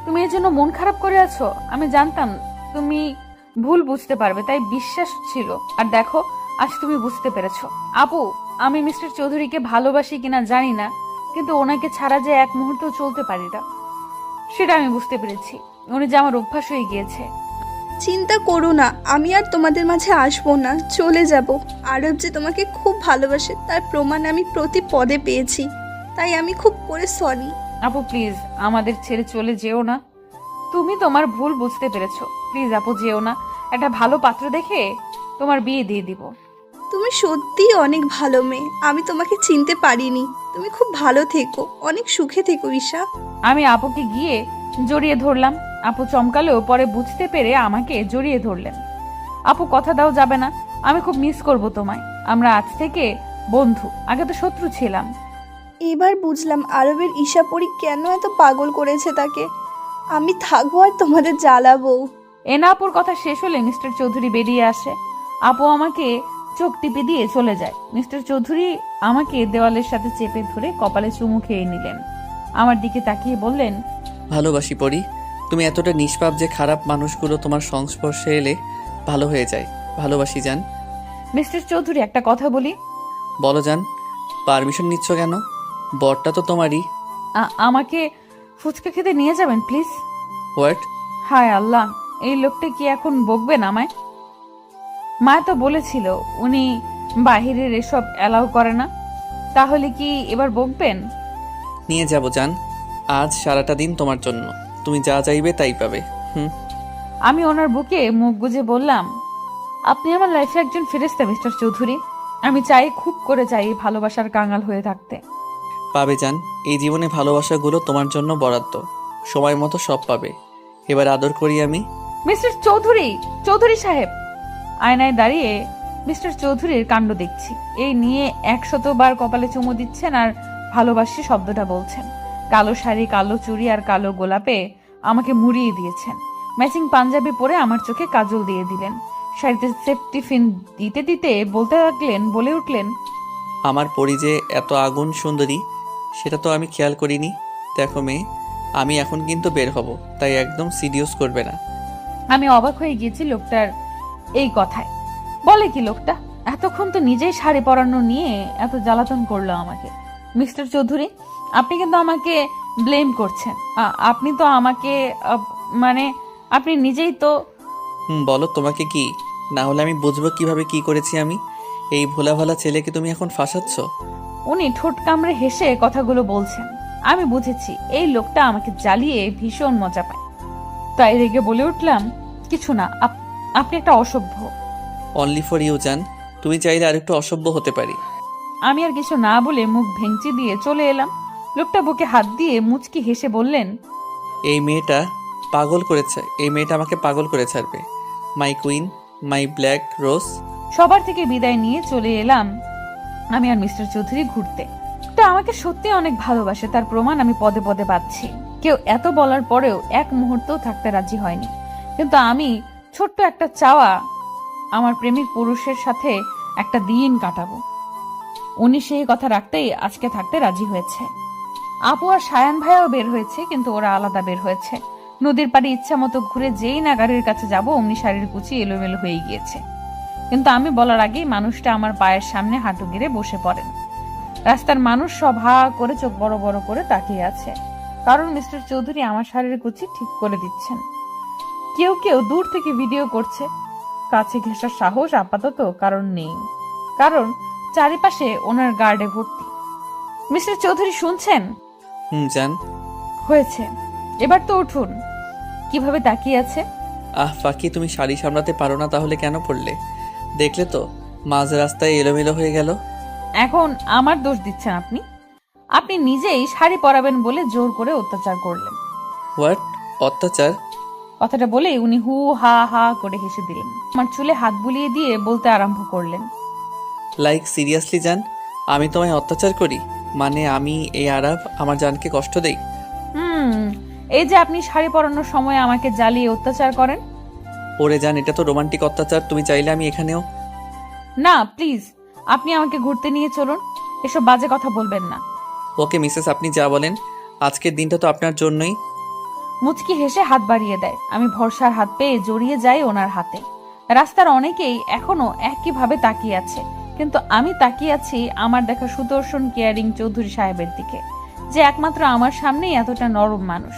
তুমি এর জন্য মন খারাপ করে আছো? আমি জানতাম তুমি ভুল বুঝতে পারবে, তাই বিশ্বাস ছিল। আর দেখো, আজ তুমি বুঝতে পেরেছো। আপু, আমি মিস্টার চৌধুরীকে ভালোবাসি কিনা জানি না, কিন্তু ওনাকে ছাড়া যে এক মুহূর্ত চলতে পারি না, সেটা আমি বুঝতে পেরেছি। উনি যে আমার অভ্যাস হয়ে গিয়েছে। চিন্তা করো না, আমি আর তোমাদের মাঝে আসবো না, চলে যাব। আরব যে তোমাকে খুব ভালোবাসে তার প্রমাণ আমি প্রতি পদে পেয়েছি, তাই আমি খুব করে সরি। আপু প্লিজ, আমাদের ছেড়ে চলে যেও না। তুমি তোমার ভুল বুঝতে পেরেছো। প্লিজ আপু, যেও না। একটা ভালো পাত্র দেখে তোমার বিয়ে দিয়ে দিব। তুমি সত্যিই অনেক ভালো মেয়ে, আমি তোমাকে চিনতে পারিনি। তুমি খুব ভালো থেকো, অনেক সুখে থেকো ঈশা। আমি আপুকে গিয়ে জড়িয়ে ধরলাম। আপু চমকালেও পরে বুঝতে পেরে আমাকে জড়িয়ে ধরলেন। আপু, কথা দাও যাবে না। আমি খুব মিস করব তোমায়। আমরা আজ থেকে বন্ধু, আগে তো শত্রু ছিলাম। এবার বুঝলাম আরবের ঈশাপরি কেন এত পাগল করেছে তাকে। আমি থাকবো আর তোমাদের জ্বালাবো। এনা আপুর কথা শেষ হলে মিস্টার চৌধুরী বেরিয়ে আসে। আপু আমাকে চোখ টিপে দিয়ে চলে যায়। মিস্টার চৌধুরী আমাকে দেওয়ালের সাথে চেপে ধরে কপালে চুমু খেয়ে নিলেন। আমার দিকে তাকিয়ে বললেন, ভালোবাসি পরি। তুমি এতটা নিষ্পাপ যে খারাপ মানুষগুলো তোমার সংস্পর্শে এলে ভালো হয়ে যায়। ভালোবাসি জান। মিস্টার চৌধুরী, একটা কথা বলি। বলো জান। পারমিশন নিচ্ছ কেন? বরটা তো তোমারই। আমাকে ফুচকা খেতে নিয়ে যাবেন প্লিজ? হোয়াট? হায় আল্লাহ, এই লোকটা কি এখন বকবেন আমায়? মা তো বলেছিল উনি বাহিরের এসব অ্যালাউ করে না। তাহলে কি এবার বকবেন? নিয়ে যাব জান। আজ সারাটা দিন তোমার জন্য। তুমি যা চাইবে তাই পাবে। আমি ওনার বুকে মুখ গুজে বললাম, আপনি আমার লাইফে একজন ফেরেশতা মিস্টার চৌধুরী। আমি চাই, খুব করে চাই ভালোবাসার কাঙাল হয়ে থাকতে। পাবে জান। এই জীবনে ভালোবাসাগুলো তোমার জন্য বরাদ্দ। সময় মতো সব পাবে। এবার আদর করি আমি। মিস্টার চৌধুরী, চৌধুরী সাহেব। আয়নায় দাঁড়িয়ে মিস্টার চৌধুরীর কাণ্ড দেখছি। এই নিয়ে 100 বার কপালে চুমু দিচ্ছেন আর ভালোবাসি শব্দটা বলছেন। কালো শাড়ি, কালো চুড়ি আর কালো গোলাপে আমাকে মুড়িয়ে দিয়েছেন। ম্যাচিং পাঞ্জাবি পরে আমার চোখে কাজল দিয়ে দিলেন। শাড়িতে সেফটি পিন দিতে দিতে বলে উঠলেন, আমার পরি যে এত আগুন সুন্দরী সেটা তো আমি খেয়াল করিনি। দেখো মেয়ে, আমি এখন কিন্তু বের হব, তাই একদম সিরিয়াস করবে না। আমি অবাক হয়ে গিয়েছি লোকটার এই কথায়। বলে কি লোকটা? এতক্ষণ তো নিজেই শাড়ি পরানো নিয়ে এত জ্বালাতন করলো আমাকে। মিস্টার চৌধুরী, আপনি কিন্তু আমাকে ব্লেম করছেন। আপনি তো আমাকে মানে আপনি নিজেই তো। বলো তোমাকে কি? না হলে আমি বুঝবো কিভাবে কি করেছি আমি। এই ভোলা ভালা ছেলেকে তুমি এখন ফাঁসাচ্ছ। উনি ঠোঁট কামড়ে হেসে কথাগুলো বলছেন। আমি বুঝেছি এই লোকটা আমাকে জ্বালিয়ে ভীষণ মজা পায়। তাই রেগে বলে উঠলাম, কিছু না, আপনি একটা অসভ্য। অনলি ফর ইউ জান। তুমি চাইলে আরেকটু অসভ্য হতে পারি। আমি আর কিছু না বলে মুখ ভেঙচি দিয়ে চলে এলাম। লোকটা বুকে হাত দিয়ে মুচকি হেসে বললেন, এই মেয়েটা আমাকে পাগল করে ছাড়বে। মাই কুইন, মাই ব্ল্যাক রোজ। সবার থেকে বিদায় নিয়ে চলে এলাম আমি আর মিস্টার চৌধুরী ঘুরতে। তা আমাকে সত্যি অনেক ভালোবাসে, তার প্রমাণ আমি পদে পদে পাচ্ছি। কেউ এত বলার পরেও এক মুহূর্তও থাকতে রাজি হয়নি। কিন্তু আমি ছোট্ট একটা চাওয়া, আমার প্রেমিক পুরুষের সাথে একটা দিন কাটাবো। উনি সেই কথা রাখতেই আজকে থাকতে রাজি হয়েছে। আপু আর সায়ান ভাইয়াও বের হয়েছে, কিন্তু ওরা আলাদা বের হয়েছে। নদীর পাড়ে ইচ্ছা মতো ঘুরে যেই না গাড়ির কাছে যাব, অমনি শাড়ির কুচি এলোমেলো হয়ে গিয়েছে। কিন্তু আমি বলার আগেই মানুষটা আমার পায়ের সামনে হাঁটু গেড়ে বসে পড়েন। রাস্তার মানুষ সব হা করে চোখ বড় বড় করে তাকিয়ে আছে, কারণ মিস্টার চৌধুরী আমার শাড়ির কুচি ঠিক করে দিচ্ছেন। কেউ কেউ দূর থেকে ভিডিও করছে। কাছে ঘেঁষার সাহস আপাতত কারণ নেই, কারণ চারিপাশে ওনার গার্ডে ভর্তি। মিস্টার চৌধুরী শুনছেন? জান। হয়েছে, এবার তো উঠুন। কিভাবে তাকিয়ে আছে। ফাঁকি, তুমি শাড়ি সামলাতে পারো না তাহলে কেন পড়লে? দেখলে তো মাঝ রাস্তায় এলোমেলো হয়ে গেল। এখন আমার দোষ দিচ্ছেন আপনি। আপনি নিজেই শাড়ি পরাবেন বলে জোর করে অত্যাচার করলেন। হোয়াট? অত্যাচার? কথাটা বলেই উনি হু হা হা করে হেসে দিলেন। আমার চুলে হাত বুলিয়ে দিয়ে বলতে আরম্ভ করলেন। লাইক সিরিয়াসলি জান, আমি তোমায় অত্যাচার করি? মানে আমি এই আরাব আমার জানকে কষ্ট দেই? এই যে আপনি শাড়ি পরানোর সময় আমাকে জ্বালিয়ে অত্যাচার করেন। ওরে জান, এটা তো রোমান্টিক অত্যাচার। তুমি চাইলে আমি এখানেও। না প্লিজ, আপনি আমাকে ঘুরতে নিয়ে চলুন। এসব বাজে কথা বলবেন না। ওকে মিসেস, আপনি যা বলেন। আজকের দিনটা তো আপনার জন্যই। মুচকি হেসে হাত বাড়িয়ে দেয়। আমি ভরসার হাত পেয়ে জড়িয়ে যাই ওনার হাতে। রাস্তার অনেকেই এখনো একইভাবে তাকিয়ে আছে, কিন্তু আমি তাকিয়ে আছি আমার দেখা সুদর্শন কেয়ারিং চৌধুরী সাহেবের দিকে, যে একমাত্র আমার সামনেই এতটা নরম মানুষ।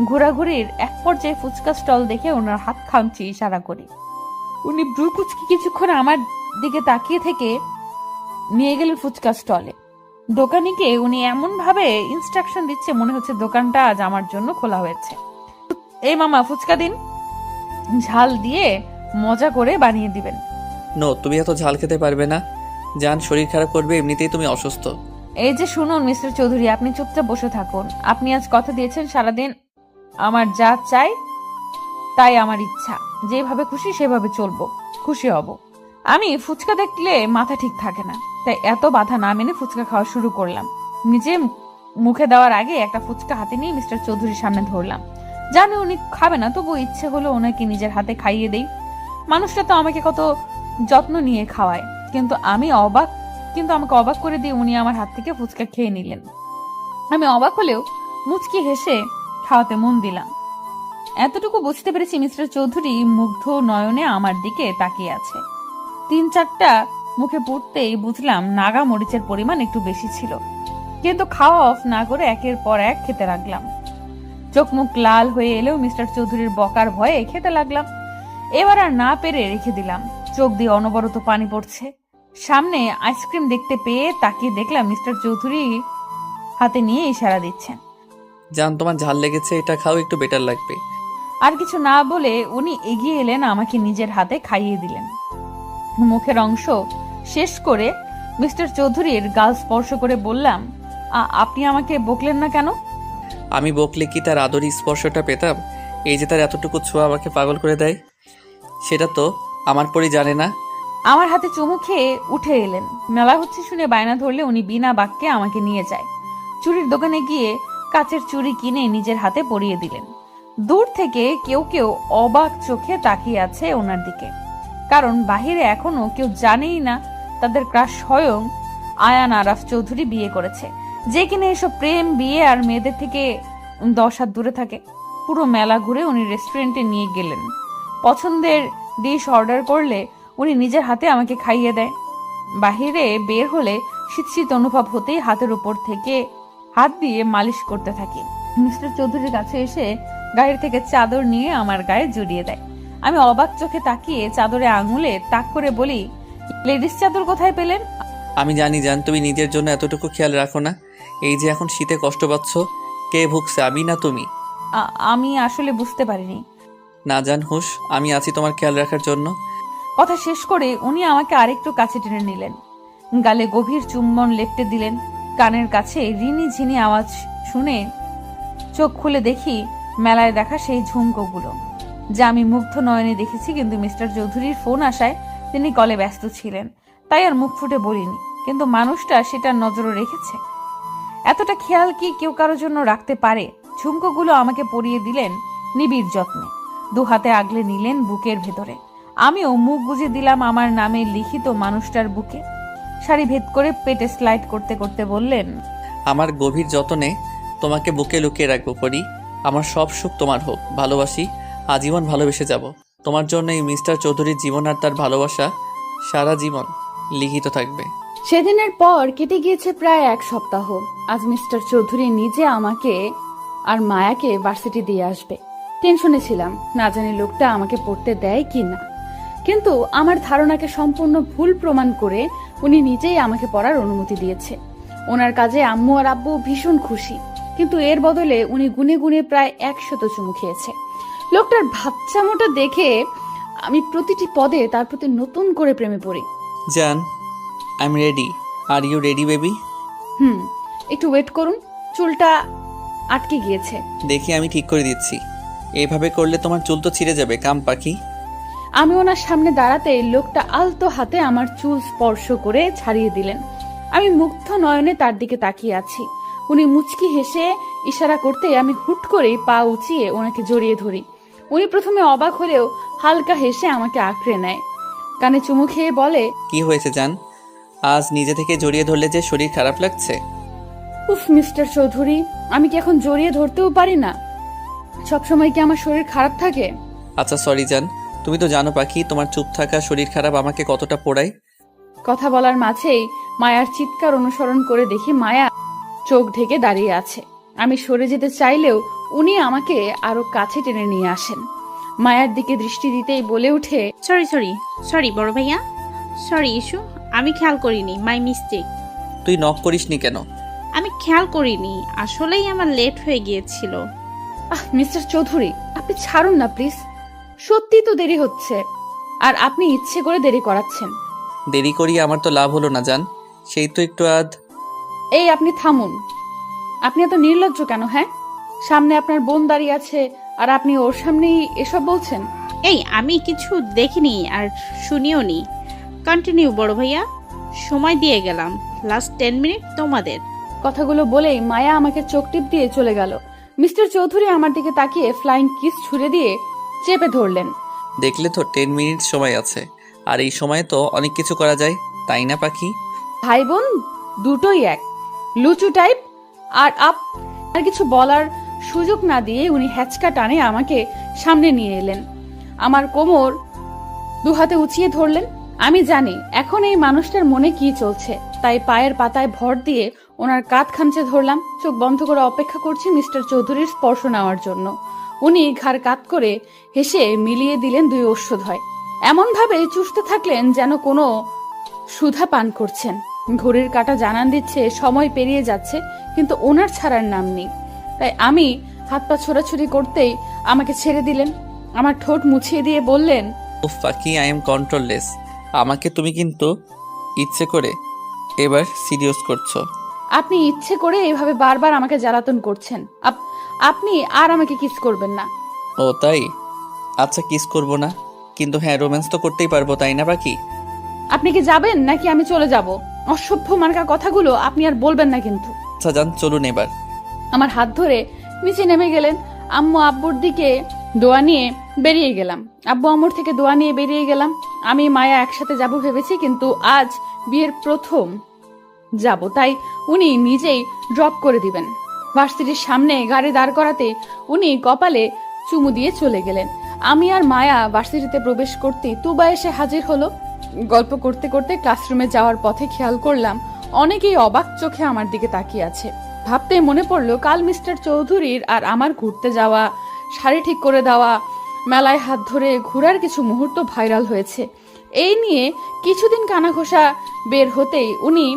ঘোরাঘুরির এক পর্যায়ে ফুচকা স্টল দেখে ওনার হাত খামচি ইশারা করি। উনি ব্রু কুচকি কিছুক্ষণ আমার দিকে তাকিয়ে থেকে নিয়ে গেলেন ফুচকা স্টলে। দোকানিকে উনি এমন ভাবে ইনস্ট্রাকশন দিচ্ছে মনে হচ্ছে দোকানটা আজ আমার জন্য খোলা হয়েছে। এই মামা, ফুচকা দিন, ঝাল দিয়ে মজা করে বানিয়ে দিবেন। নো, তুমি এত ঝাল খেতে পারবে না জান, শরীর খারাপ করবে, এমনিতেই তুমি অসুস্থ। এই যে শুনুন মিস্টার চৌধুরী, আপনি চুপচাপ বসে থাকুন। আপনি আজ কথা দিয়েছেন সারাদিন আমার যা চাই তাই আমার ইচ্ছা, যেভাবে খুশি সেভাবে চলবো, খুশি হব। আমি ফুচকা দেখলে মাথা ঠিক থাকে না, তাই এত বাধা না মেনে ফুচকা খাওয়া শুরু করলাম। নিজে মুখে দেওয়ার আগে একটা ফুচকা হাতে নিয়ে মিস্টার চৌধুরীর সামনে ধরলাম। জানি উনি খাবে না, তবু ইচ্ছে হলো ওনাকে নিজের হাতে খাইয়ে দেই। মানুষটা তো আমাকে কত যত্ন নিয়ে খাওয়ায়, কিন্তু আমাকে অবাক করে দিয়ে উনি আমার হাত থেকে ফুচকা খেয়ে নিলেন। আমি অবাক হলেও মুচকি হেসে খাওয়াতে মন দিলাম। এতটুকু বুঝতে পেরেছি মিস্টার চৌধুরী মুগ্ধ নয়নে আমার দিকে তাকিয়ে আছে। 3-4টা মুখে পড়তেই বুঝলাম নাগা মরিচের পরিমাণ একটু বেশি ছিল, কিন্তু খাওয়া অফ না করে একের পর এক খেতে লাগলাম। চোখ মুখ লাল হয়ে এলেও মিস্টার চৌধুরীর বকার ভয়ে খেতে লাগলাম। এবার আর না পেরে রেখে দিলাম। চোখ দিয়ে অনবরত পানি পড়ছে। সামনে আইসক্রিম দেখতে পেয়ে তাকিয়ে দেখলাম মিস্টার চৌধুরী হাতে নিয়ে ইশারা দিচ্ছেন। জান, তোমার ঝাল লেগেছে, এটা খাও, একটু বেটার লাগবে। আর কিছু না বলে উনি এগিয়ে এলেন, আমাকে নিজের হাতে খাইয়ে দিলেন। মুখের অংশ শেষ করে মিস্টার চৌধুরীর গাল স্পর্শ করে বললাম, আপনি আমাকে বকলেন না কেন? আমি বকলে কি তার আদরি স্পর্শটা পেতাম? এই যে তার এতটুকু ছোঁয়া আমাকে পাগল করে দেয়, সেটা তো আমার পরই জানে না। আমার হাতে চুমু খেয়ে উঠে এলেন। মেলা হচ্ছে শুনে বায়না ধরলে উনি বিনা বাক্যে আমাকে নিয়ে যায়। চুড়ির দোকানে গিয়ে কাচের চুড়ি কিনে নিজের হাতে পরিয়ে দিলেন। দূর থেকে কেউ কেউ অবাক চোখে তাকিয়ে আছে ওনার দিকে, কারণ বাহিরে এখনো কেউ জানেই না তাদের ক্রাশ স্বয়ং আয়ান আরাফ চৌধুরী বিয়ে করেছে, যে কিনা এসব প্রেম বিয়ে আর মেয়েদের থেকে 10 হাত দূরে থাকে। পুরো মেলা ঘুরে উনি রেস্টুরেন্টে নিয়ে গেলেন। পছন্দের ডিশ অর্ডার করলে উনি নিজের হাতে আমাকে খাইয়ে দেয়। বাহিরে বের হলে শীত শীত অনুভব হতেই হাতের উপর থেকে হাত দিয়ে মালিশ করতে থাকি। মিস্টার চৌধুরীর কাছে এসে গাড়ি থেকে চাদর নিয়ে আমার গায়ে জড়িয়ে দেয়। আমি অবাক চোখে তাকিয়ে চাদরে আঙুলে তাক করে বলি, লেডিস চাদর কোথায় পেলেন? আমি জানি জান, তুমি নিজের জন্য এতটুকু খেয়াল রাখো না। এই যে এখন শীতে কষ্ট পাচ্ছ, কে ভুগছে, আমি না তুমি? আমি আসলে বুঝতে পারিনি। না জান হুশ, আমি আছি তোমার খেয়াল রাখার জন্য। কথা শেষ করে উনি আমাকে আরেকটু কাছে টেনে নিলেন, গালে গভীর চুম্বন লেপটে দিলেন। কানের কাছে রিনি ঝিনি আওয়াজ শুনে চোখ খুলে দেখি মেলায় দেখা সেই ঝুমকোগুলো, যা আমি মুগ্ধ নয়নে দেখেছি, কিন্তু মিস্টার চৌধুরীর ফোন আসায় তিনি কলে ব্যস্ত ছিলেন, তাই আর মুখ ফুটে বলিনি। কিন্তু মানুষটা সেটা নজরও রেখেছে। এতটা খেয়াল কি কেউ কারোর জন্য রাখতে পারে? ঝুমকোগুলো আমাকে পরিয়ে দিলেন নিবিড় যত্নে, 2 হাতে আগলে নিলেন বুকের ভেতরে। আমিও মুখ গুজে দিলাম আমার নামে লিখিত মানুষটার বুকে। শাড়ি ভেদ করে পেটে স্লাইড করতে করতে বললেন, আমার গভীর যত্নে তোমাকে বুকে লুকিয়ে রাখবো পরি। আমার সব সুখ তোমার হোক, ভালোবাসি, আজীবন ভালোবেসে যাব। তোমার জন্য এই মিস্টার চৌধুরীর জীবন আর তার ভালোবাসা সারা জীবন লিখিত থাকবে। সেদিনের পর কেটে গিয়েছে প্রায় 1 সপ্তাহ। আজ মিস্টার চৌধুরী নিজে আমাকে আর মায়াকে ভার্সিটি দিয়ে আসবে। টেনশনে ছিলাম, না জানি লোকটা আমাকে পড়তে দেয় কি না। কিন্তু আমার ধারণাকে সম্পূর্ণ ভুল প্রমাণ করে উনি নিজেই আমাকে পড়ার অনুমতি দিয়েছে। ওনার কাজে আম্মু আর আব্বু ভীষণ খুশি। কিন্তু এর বদলে উনি গুনে গুনে প্রায় 100 চুমু খেয়েছে। লোকটার বাচ্চামোটা দেখে আমি প্রতিটি পদে তার প্রতি নতুন করে প্রেমে পড়ি। জান, I am ready. Are you ready baby? একটু ওয়েট করুন, চুলটা আটকে গিয়েছে। দেখি আমি ঠিক করে দিচ্ছি। এইভাবে করলে তোমার চুল তো ছিঁড়ে যাবে কাম পাখি। আমি ওনার সামনে দাঁড়াতে লোকটা আলতো হাতে আমার চুল স্পর্শ করে ছাড়িয়ে দিলেন। আমি মুগ্ধ নয়নে তার দিকে তাকিয়ে আছি। উনি মুচকি হেসে ইশারা করতে আমি হুট করেই পা উঁচিয়ে ওনাকে জড়িয়ে ধরি। উনি প্রথমে অবাক হলেও হালকা হেসে আমাকে আঁকড়ে নেয়, কানে চুমু খেয়ে বলে, কি হয়েছে জান? আজ নিজে থেকে জড়িয়ে ধরলে যে শরীর খারাপ লাগছে? উফ মিস্টার চৌধুরী, আমি কি এখন জড়িয়ে ধরতেও পারি না? সবসময় কি আমার শরীর খারাপ থাকে? আচ্ছা সরি জান, তুমি তো জানো পাখি তোমার চুপ থাকা শরীর খারাপ আমাকে কতটা পোড়ায়। কথা বলার মাঝেই মায়ার চিৎকার অনুসরণ করে দেখি মায়া চোখ ঢেকে দাঁড়িয়ে আছে। আমি সরে যেতে চাইলেও উনি আমাকে আরো কাছে টেনে নিয়ে আসেন। মায়ার দিকে দৃষ্টি দিতেই বলে উঠে, সরি বড় ভাইয়া, সরি ইস্যু, আমি খেয়াল করিনি, মাই মিস্টেক। তুই নক করিসনি কেন? আমি খেয়াল করিনি, আসলেই আমার লেট হয়ে গিয়েছিল। মিস্টার চৌধুরী, আপনি ছাড়ুন না প্লিজ, সত্যি তো দেরি হচ্ছে, আর আপনি ইচ্ছে করে দেরি করাচ্ছেন। দেরি করি আমার তো লাভ হলো না জান, সেই তো একটু এই আপনি থামুন, আপনি এত নির্লজ্জ কেন? হ্যাঁ, সামনে আপনার বোন দাঁড়িয়ে আছে আর আপনি ওর সামনেই এসব বলছেন। এই আমি কিছু দেখিনি আর শুনিও নি। কন্টিনিউ বড় ভাইয়া, সময় দিয়ে গেলাম, লাস্ট 10 মিনিট তোমাদের। কথাগুলো বলেই মায়া আমাকে চোখ টিপ দিয়ে চলে গেল। মিস্টার চৌধুরী আমার দিকে তাকিয়ে ফ্লাইং কিস ছুড়ে দিয়ে চেপে ধরলেন। দেখলে তো 10 মিনিট সময় আছে, আর এই সময়ে তো অনেক কিছু করা যায়, তাই না পাখি? ভাই বোন দুটোই এক, লুচু টাইপ। আর কিছু বলার সুযোগ না দিয়ে উনি হ্যাচকা টানে আমাকে সামনে নিয়ে এলেন। আমার কোমর দুহাতে উঁচিয়ে ধরলেন। আমি জানি এখন এই মানুষটার মনে কি চলছে, তাই পায়ের পাতায় ভর দিয়ে ওনার কাঁধ খামচে ধরলাম। চোখ বন্ধ করে অপেক্ষা করছি মিস্টার চৌধুরীর স্পর্শ নেওয়ার জন্য। উনি ঘাড় কাত করে হেসে মিলিয়ে দিলেন 2 অশ্বধয়, এমন ভাবে চুষতে থাকলেন যেন কোনো সুধা পান করছেন। ঘড়ির কাঁটা জানান দিচ্ছে সময় পেরিয়ে যাচ্ছে, কিন্তু ওনার ছাড়ার নাম নেই। তাই আমি হাত পা ছোড়াছুড়ি করতেই আমাকে ছেড়ে দিলেন। আমার ঠোঁট মুছিয়ে দিয়ে বললেন, উফ পাখি, আই এম কন্ট্রোললেস। আমাকে তুমি কিন্তু ইচ্ছে করে এবার সিরিয়াস করছো। আপনি ইচ্ছে করে এভাবে বারবার আমাকে জ্বালাতন করছেন। আপনি আর আমাকে কিস করবেন না। ও তাই? আচ্ছা কিস করব না, কিন্তু হ্যাঁ রোম্যান্স তো করতেই পারবো, তাই না পাখি? আপনি কি যাবেন নাকি আমি চলে যাব? অসভ্য মার্কা কথাগুলো আপনি আর বলবেন না কিন্তু। আচ্ছা যান, চলুন এবার। আমার হাত ধরে নিচে নেমে গেলেন। আম্মু আব্বুর দিকে দোয়া নিয়ে বেরিয়ে গেলাম। আব্বু আম্মুর থেকে দোয়া নিয়ে বেরিয়ে গেলাম। আমি মায়া একসাথে যাব ভেবেছি, কিন্তু আজ বিয়ের প্রথম যাব, তাই উনি নিজেই ড্রপ করে দিবেন। ভার্সিটির সামনে গাড়ি দাঁড় করাতে উনি কপালে চুমু দিয়ে চলে গেলেন। আমি আর মায়া ভার্সিটিতে প্রবেশ করতেই তুবা এসে হাজির হলো। গল্প করতে করতে ক্লাসরুমে যাওয়ার পথে খেয়াল করলাম অনেকেই অবাক চোখে আমার দিকে তাকিয়ে আছে। ভাবতে মনে পড়লো কাল মিস্টার চৌধুরীর আর আমার ঘুরতে যাওয়া, শাড়ি ঠিক করে দেওয়া, মেলায় হাত ধরে ঘোরার কিছু মুহূর্ত ভাইরাল হয়েছে। এই নিয়ে কিছুদিন কানাঘোষা বের হতেই উনি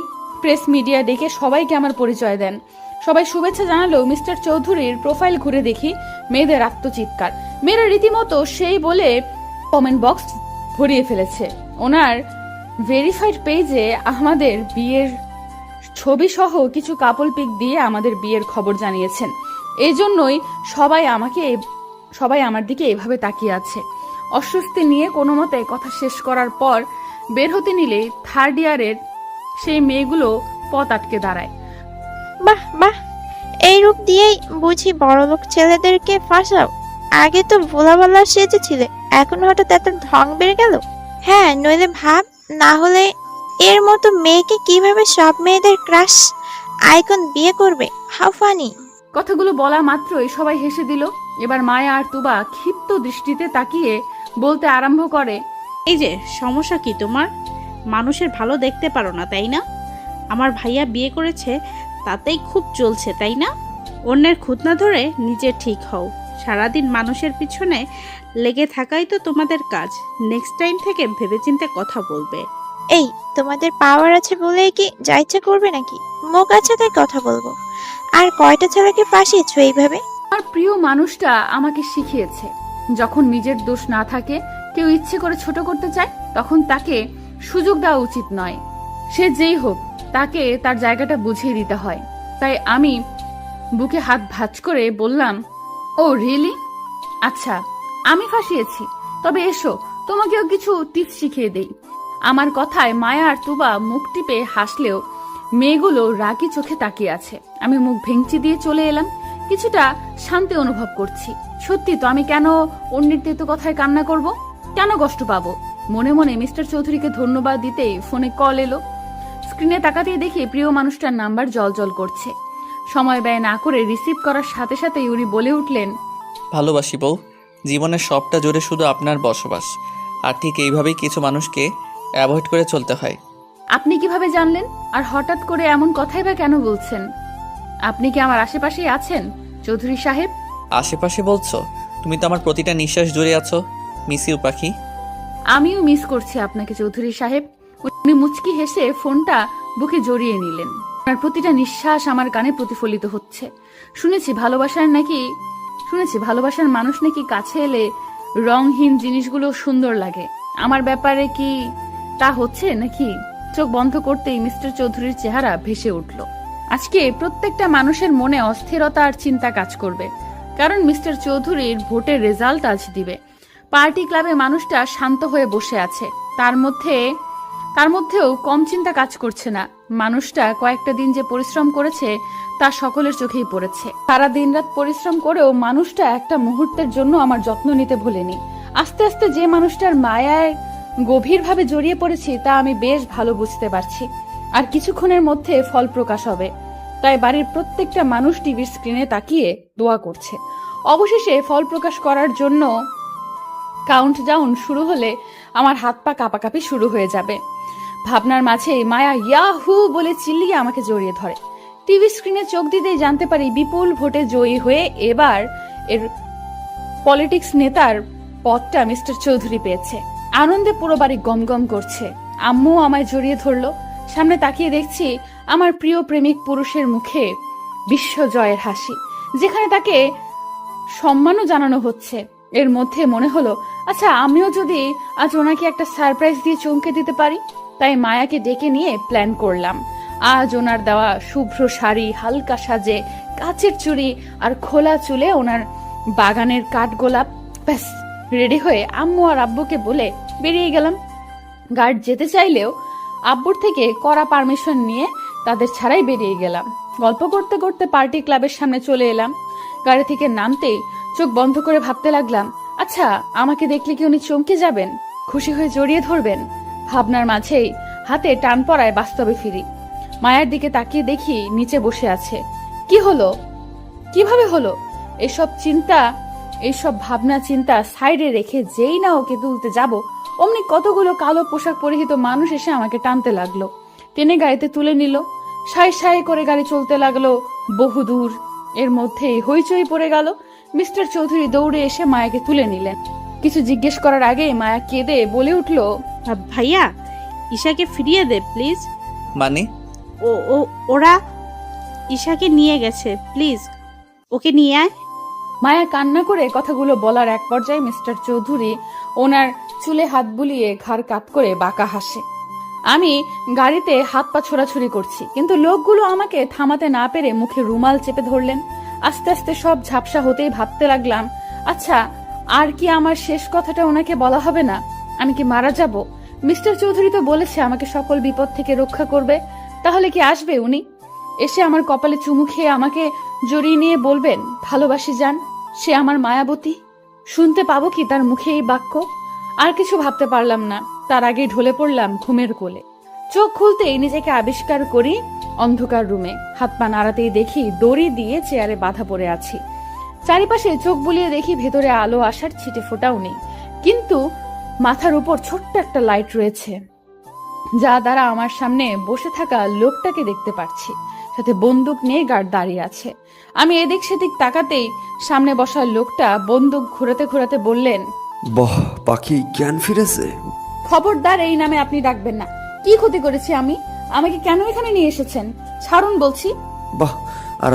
প্রেস মিডিয়া ডেকে সবাইকে আমার পরিচয় দেন। সবাই শুভেচ্ছা জানালেও মিস্টার চৌধুরীর প্রোফাইল ঘুরে দেখি মেয়েদের আত্মচিৎকার। মেয়েরা রীতিমতো সেই বলে কমেন্ট বক্স ভরিয়ে ফেলেছে। ওনার ভেরিফাইড পেজে আমাদের বিয়ের ছবি সহ কিছু কাপল পিক দিয়ে আমাদের বিয়ের খবর জানিয়েছেন। এই জন্যই সবাই আমার দিকে এভাবে তাকিয়ে আছে। অস্বস্তি নিয়ে কোনো মতে কথা শেষ করার পর বের হতে নিলে 3rd ইয়ারের সেই মেয়েগুলো পথ আটকে দাঁড়ায়। বাহ বাহ, এই রূপ দিয়েই বুঝি বড়লোক ছেলেদেরকে ফাঁসাও? আগে তো ভোলাবালা সেজেছিলে, এখন হঠাৎ এত ঢং বেড়ে গেল। হ্যাঁ, নইলে ভাব, না হলে এর মতো মেয়েকে কিভাবে সব মেয়েদের ক্রাশ আইকন বিয়ে করবে? How funny. কথাগুলো বলা মাত্রই সবাই হেসে দিল। এবার মায়া আর তুবা ক্ষিপ্ত দৃষ্টিতে তাকিয়ে বলতে আরম্ভ করে, এই যে সমস্যা কি তোমার? মানুষের ভালো দেখতে পারো না তাই না? আমার ভাইয়া বিয়ে করেছে তাতেই খুব চলছে তাই না? অন্যের খুঁত না ধরে নিজে ঠিক হও। সারাদিন মানুষের পিছনে লেগে থাকাই তো তোমাদের কাজ। নেক্সট টাইম থেকে ভেবেচিন্তে কথা বলবে। এই তোমাদের পাওয়ার আছে বলেই কি যা ইচ্ছা করবে নাকি? মুখ আছে তাই কথা বলবো। আর কয়টা ছেলেকে ফাঁসিয়েছো এইভাবে? আমার প্রিয় মানুষটা আমাকে শিখিয়েছে, যখন নিজের দোষ না থাকে, কেউ ইচ্ছে করে ছোট করতে চায়, তখন তাকে সুযোগ দেওয়া উচিত নয়। সে যেই হোক, তাকে তার জায়গাটা বুঝিয়ে দিতে হয়। তাই আমি বুকে হাত ভাঁজ করে বললাম, ও রিয়েলি? আচ্ছা, আমি ফাঁসিয়েছি, তবে এসো তোমাকেও কিছু টিপস শিখিয়ে দেই। আমার কথায় মায়া আর তুবা মুখ টিপে হাসলেও মেয়েগুলো রাগী চোখে তাকিয়ে আছে। আমি মুখ ভেঙচি দিয়ে চলে এলাম। কিছুটা শান্তি অনুভব করছি। সত্যি তো, আমি কেন অন্যের তেতো কথায় কান্না করব? কেন কষ্ট পাবো? মনে মনে মিস্টার চৌধুরীকে ধন্যবাদ দিতেই ফোনে কল এলো। স্ক্রিনে তাকাতেই দেখি প্রিয় মানুষটার নাম্বার জলজল করছে। সময় ব্যয় না করে রিসিভ করার সাথে সাথেই উনি বলে উঠলেন, ভালোবাসি বউ, জীবনের সবটা জুড়ে শুধু আপনার বসবাস। আর ঠিক এইভাবেই কিছু মানুষকে অ্যাভয়েড করে চলতে হয়। আপনি কিভাবে জানলেন? আর হঠাৎ করে এমন কথাই বা কেন বলছেন? আপনি কি আমার আশেপাশেই আছেন চৌধুরী সাহেব? আশেপাশে বলছো? তুমি তো আমার প্রতিটা নিঃশ্বাস জুড়ে আছো। মিস ইউ পাখি। আমিও মিস করছি আপনাকে চৌধুরী সাহেব। উনি মুচকি হেসে ফোনটা বুকে জড়িয়ে নিলেন। আপনার প্রতিটা নিঃশ্বাস আমার কানে প্রতিফলিত হচ্ছে। শুনেছি ভালোবাসার মানুষ নাকি কাছে এলে রংহীন জিনিসগুলো সুন্দর লাগে। আমার ব্যাপারে কি তা হচ্ছে নাকি? চোখ বন্ধ করতেই মিস্টার চৌধুরীর চেহারা ভেসে উঠল। আজকে প্রত্যেকটা মানুষের মনে অস্থিরতা আর চিন্তা কাজ করবে, কারণ মিস্টার চৌধুরীর ভোটের রেজাল্ট আজ দিবে। পার্টি ক্লাবে মানুষটা শান্ত হয়ে বসে আছে, তার মধ্যেও কম চিন্তা কাজ করছে না। মানুষটা কয়েকটা দিন যে পরিশ্রম করেছে তা সকলের চোখেই পড়েছে। সারা দিন রাত পরিশ্রম করেও মানুষটা একটা মুহূর্তের জন্য আমার যত্ন নিতে ভুলেনি। আস্তে আস্তে যে মানুষটার মায়ায় গভীরভাবে জড়িয়ে পড়েছি তা আমি বেশ ভালো বুঝতে পারছি। আর কিছুক্ষণের মধ্যে ফল প্রকাশ হবে। তাই বাড়ির প্রত্যেকটা মানুষ টিভির স্ক্রিনে তাকিয়ে দোয়া করছে। অবশেষে ফল প্রকাশ করার জন্য কাউন্টডাউন শুরু হলে আমার হাত পা কাঁপাকাঁপি শুরু হয়ে যাবে। ভাবনার মাঝেই মায়া ইয়াহু বলে চিল্লিয়ে আমাকে জড়িয়ে ধরে। টিভি স্ক্রিনে চোখ দিতেই জানতে পারি বিপুল ভোটে জয়ী হয়ে এবার এর পলিটিক্স নেতার পদটা মিস্টার চৌধুরী পেয়েছে। আনন্দে পুরো বাড়ি গমগম করছে। আম্মু আমায় জড়িয়ে ধরলো। সামনে তাকিয়ে দেখছি আমার প্রিয় প্রেমিক পুরুষের মুখে বিশ্বজয়ের হাসি, যেখানে তাকে সম্মানও জানানো হচ্ছে। এর মধ্যে মনে হলো, আচ্ছা আমিও যদি আজ ওনাকে একটা সারপ্রাইজ দিয়ে চমকে দিতে পারি। তাই মায়াকে ডেকে নিয়ে প্ল্যান করলাম। আজ ওনার দেওয়া শুভ্র শাড়ি, হালকা সাজে, কাচের চুড়ি আর খোলা চুলে ওনার বাগানের কাঠগোলাপ, ব্যাস রেডি হয়ে আম্মু আর আব্বুকে বলে বেরিয়ে গেলাম। গার্ড যেতে চাইলেও আব্বুর থেকে কড়া পারমিশন নিয়ে তাদের ছাড়াই বেরিয়ে গেলাম। গল্প করতে করতে পার্টি ক্লাবের সামনে চলে এলাম। গাড়ি থেকে নামতেই চোখ বন্ধ করে ভাবতে লাগলাম, আচ্ছা আমাকে দেখলে কি উনি চমকে যাবেন, খুশি হয়ে জড়িয়ে ধরবেন? ভাবনার মাঝেই হাতে টান পড়ায় বাস্তবে ফিরি। মায়ের দিকে তাকিয়ে দেখি নিচে বসে আছে। কি হলো? কিভাবে হলো? এইসব ভাবনা চিন্তা সাইডে রেখে যেই না ওকে তুলতে যাব, অমনি কতগুলো কালো পোশাক পরিহিত মানুষ এসে আমাকে টানতে লাগলো। টেনে গাড়িতে তুলে নিল। সাই সাই করে গাড়ি চলতে লাগলো বহুদূর। এর মধ্যেই হইচই পড়ে গেল। মিস্টার চৌধুরী দৌড়ে এসে মায়াকে তুলে নিলেন। কিছু জিজ্ঞেস করার আগেই মায়া কেঁদে বলে উঠল, ভাইয়া, ঈশাকে ফিরিয়ে দে প্লিজ। মানে? ওরা ঈশাকে নিয়ে গেছে, প্লিজ ওকে নিয়ে আয়। মায়া কান্না করে কথাগুলো বলার এক পর্যায়ে মিস্টার চৌধুরী ওনার চুলে হাত বুলিয়ে ঘাড় কাত করে বাঁকা হাসে। আমি গাড়িতে হাত পা ছোড়াছুড়ি করছি, কিন্তু লোকগুলো আমাকে থামাতে না পেরে মুখে রুমাল চেপে ধরলেন। আস্তে আস্তে সব ঝাপসা হতেই ভাবতে লাগলাম, আচ্ছা আর কি আমার শেষ কথাটা ওনাকে বলা হবে না? আমি কি মারা যাব? মিস্টার চৌধুরী তো বলেছে আমাকে সকল বিপদ থেকে রক্ষা করবে। তাহলে কি আসবে উনি? এসে আমার কপালে চুমু খেয়ে আমাকে জড়িয়ে নিয়ে বলবেন, ভালোবাসি জান, সে আমার মায়াবতী? শুনতে পাবো কি তার মুখে এই বাক্য? আর কিছু ভাবতে পারলাম না। তার আগে ঢলে পড়লাম ঘুমের কোলে। চোখ খুলতেই নিজেকে আবিষ্কার করি অন্ধকার রুমে। হাত পা নাড়াতেই দেখি দড়ি দিয়ে চেয়ারে বাঁধা পড়ে আছি। চারিপাশে চোখ বুলিয়ে দেখি ভেতরে আলো আসার ছিটে ফোটাও নেই, কিন্তু মাথার উপর ছোট্ট একটা লাইট রয়েছে, যা দ্বারা আমার সামনে বসে থাকা লোকটাকে দেখতে পাচ্ছি। সাথে বন্দুক নিয়ে গার্ড দাঁড়িয়ে আছে। আমি এদিক সেদিক তাকাতেই সামনে বসা লোকটা বন্দুক ঘোরাতে ঘোরাতে বললেন, বাহ, পাখি জ্ঞান ফিরেছে। খবরদার এই নামে আপনি ডাকবেন না। কি ক্ষতি করেছি আমি? আমাকে কেন এখানে নিয়ে এসেছেন? ছাড়ুন বলছি। বাহ, আর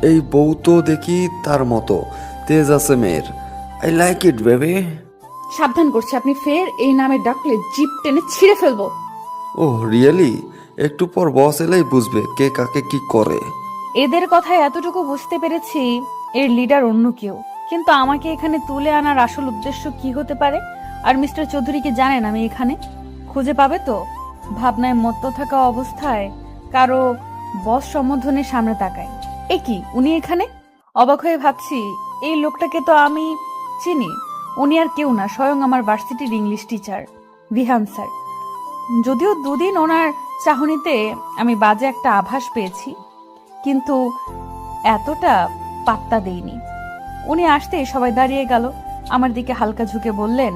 এই বউ তো দেখি তার মতো তেজ আছে মেয়ের। I like it baby. সাবধান করছি, আপনি ফের এই নামে ডাকলে জিপ টেনে ছিঁড়ে ফেলবো। Oh really? একটু পর বস এলেই বুঝবে কে কাকে কি করে। এদের কথায় এতটুকু বুঝতে পেরেছি এর লিডার অন্য কেউ, কিন্তু আমাকে এখানে তুলে আনার আসল উদ্দেশ্য কি হতে পারে? আর মিস্টার চৌধুরী কি জানেন আমি এখানে? খুঁজে পাবে তো? ভাবনায় মত্ত থাকা অবস্থায় কারো বস সম্বোধনের সামনে তাকায়। এ কি, উনি এখানে? অবাক হয়ে ভাবছি এই লোকটাকে তো আমি চিনি। উনি আর কেউ না, স্বয়ং আমার ভার্সিটির ইংলিশ টিচার বিহান স্যার। যদিও দুদিন ওনার চাহনিতে আমি বাজে একটা আভাস পেয়েছি, কিন্তু এতটা পাত্তা দেইনি। উনি আসতে সবাই দাঁড়িয়ে গেল, আমার দিকে হালকা ঝুঁকে বললেন,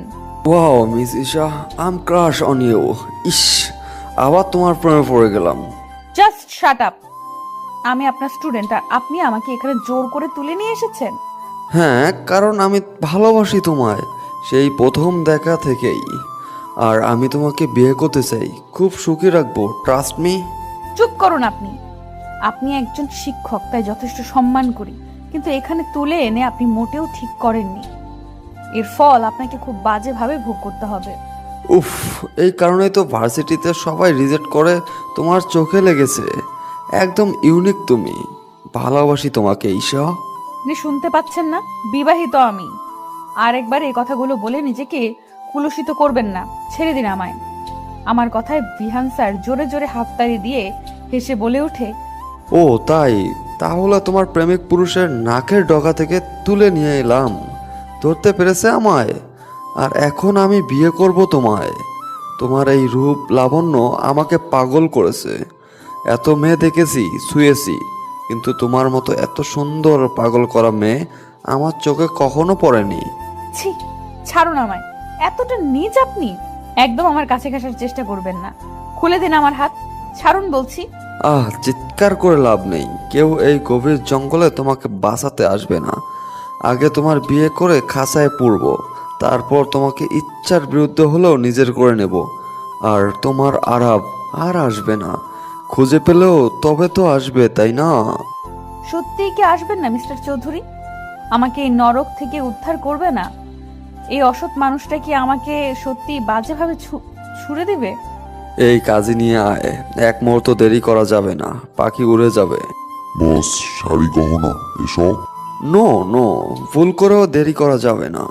wow miss Isha, I am crush on you. ইস, আবার তোমার প্রেমে পড়ে গেলাম। Just shut up. আমি আপনার স্টুডেন্ট আর আপনি আমাকে এখানে জোর করে তুলে নিয়ে এসেছেন। হ্যাঁ, কারণ আমি ভালোবাসি তোমায় সেই প্রথম দেখা থেকেই। আর আমি তোমাকে বিয়ে করতে চাই, খুব সুখী রাখবো, ট্রাস্ট মি। চুপ করুন আপনি। আপনি একজন শিক্ষক, তাই যথেষ্ট সম্মান করি, কিন্তু এখানে তুলে এনে আপনি মোটেও ঠিক করেননি। এর ফল আপনাকে খুব বাজেভাবে ভোগ করতে হবে। উফ, এই কারণেই তো ভার্সিটিতে সবাই রিজেক্ট করে। তোমার চোখে লেগেছে, একদম ইউনিক তুমি। ভালোবাসি তোমাকে ঈশা। আপনি শুনতে পাচ্ছেন না? বিবাহিত আমি। আর একবার এই কথাগুলো বলে নিজেকে কুলুষিত করবেন না, ছেড়ে দিন আমায়। আমার কথায় বিহান স্যার জোরে জোরে হাততালি দিয়ে হেসে বলে ওঠে, ও তাই? তাহলে তোমার প্রেমিক পুরুষের নাকের ডগা থেকে তুলে নিয়ে এলাম। ধরতে পেরেছে আমায়? আর এখন আমি বিয়ে করব তোমায়। তোমার এই রূপ লাবণ্য আমাকে পাগল করেছে। এত মেয়ে দেখেছি, ছুঁয়েছি, কিন্তু তোমার মতো এত সুন্দর পাগল করা মেয়ে আমার চোখে কখনো পড়েনি। ছি, ছাড়ুন আমায়। এতটা নীচ আপনি? একদম আমার কাছে ঘাসার চেষ্টা করবেন না। খুলে দিন আমার হাত, ছাড়ুন বলছি। চিৎকার করে লাভ নেই, কেউ এই গভীর জঙ্গলে তোমাকে বাঁচাতে আসবে না। আগে তোমার বিয়ে করে খাঁচায় পুরবো, তারপর তোমাকে ইচ্ছার বিরুদ্ধে হলেও নিজের করে নেব। আর তোমার আরাব আর আসবে না। খুঁজে পেলেও তবে তো আসবে, তাই না? সত্যিই কি আসবেন না মিস্টার চৌধুরী? আমাকে এই নরক থেকে উদ্ধার করবে না? এই অসৎ মানুষটা কি আমাকে সত্যি বাজেভাবে ছুড়ে দিবে? এই কাজে নিয়ে আয়, এক মুহূর্ত দেরি করা যাবে না, পাখি উড়ে যাবে। বস, শাড়ি গহনা এসব? নো নো, ভুল করেও দেরি করা যাবে না।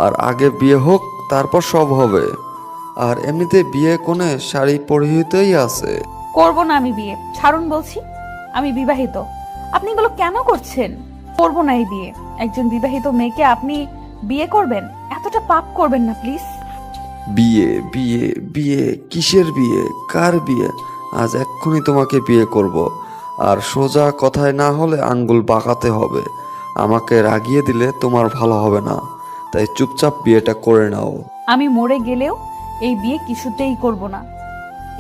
আর আগে বিয়ে হোক, তারপর সব হবে। আর এমনিতে বিয়ে কোণে শাড়ি পরিহিতেই আছে। করব না আমি বিয়ে, ছাড়ুন বলছি। আমি বিবাহিত। আপনি এগুলো কেন করছেন? করব না এই বিয়ে। একজন বিবাহিত মেয়েকে আপনি বিয়ে করবেন? এতটা পাপ করবেন না প্লিজ। বিয়ে বিয়ে বিয়ে? কিসের বিয়ে? কার বিয়ে? আজ এক্ষুনি তোমাকে বিয়ে করব। আর সোজা কথায় না হলে আঙ্গুল বাঁকাতে হবে। আমাকে রাগিয়ে দিলে তোমার ভালো হবে না, তাই চুপচাপ বিয়েটা করে নাও। আমি মরে গেলেও এই বিয়ে কিছুতেই করব না।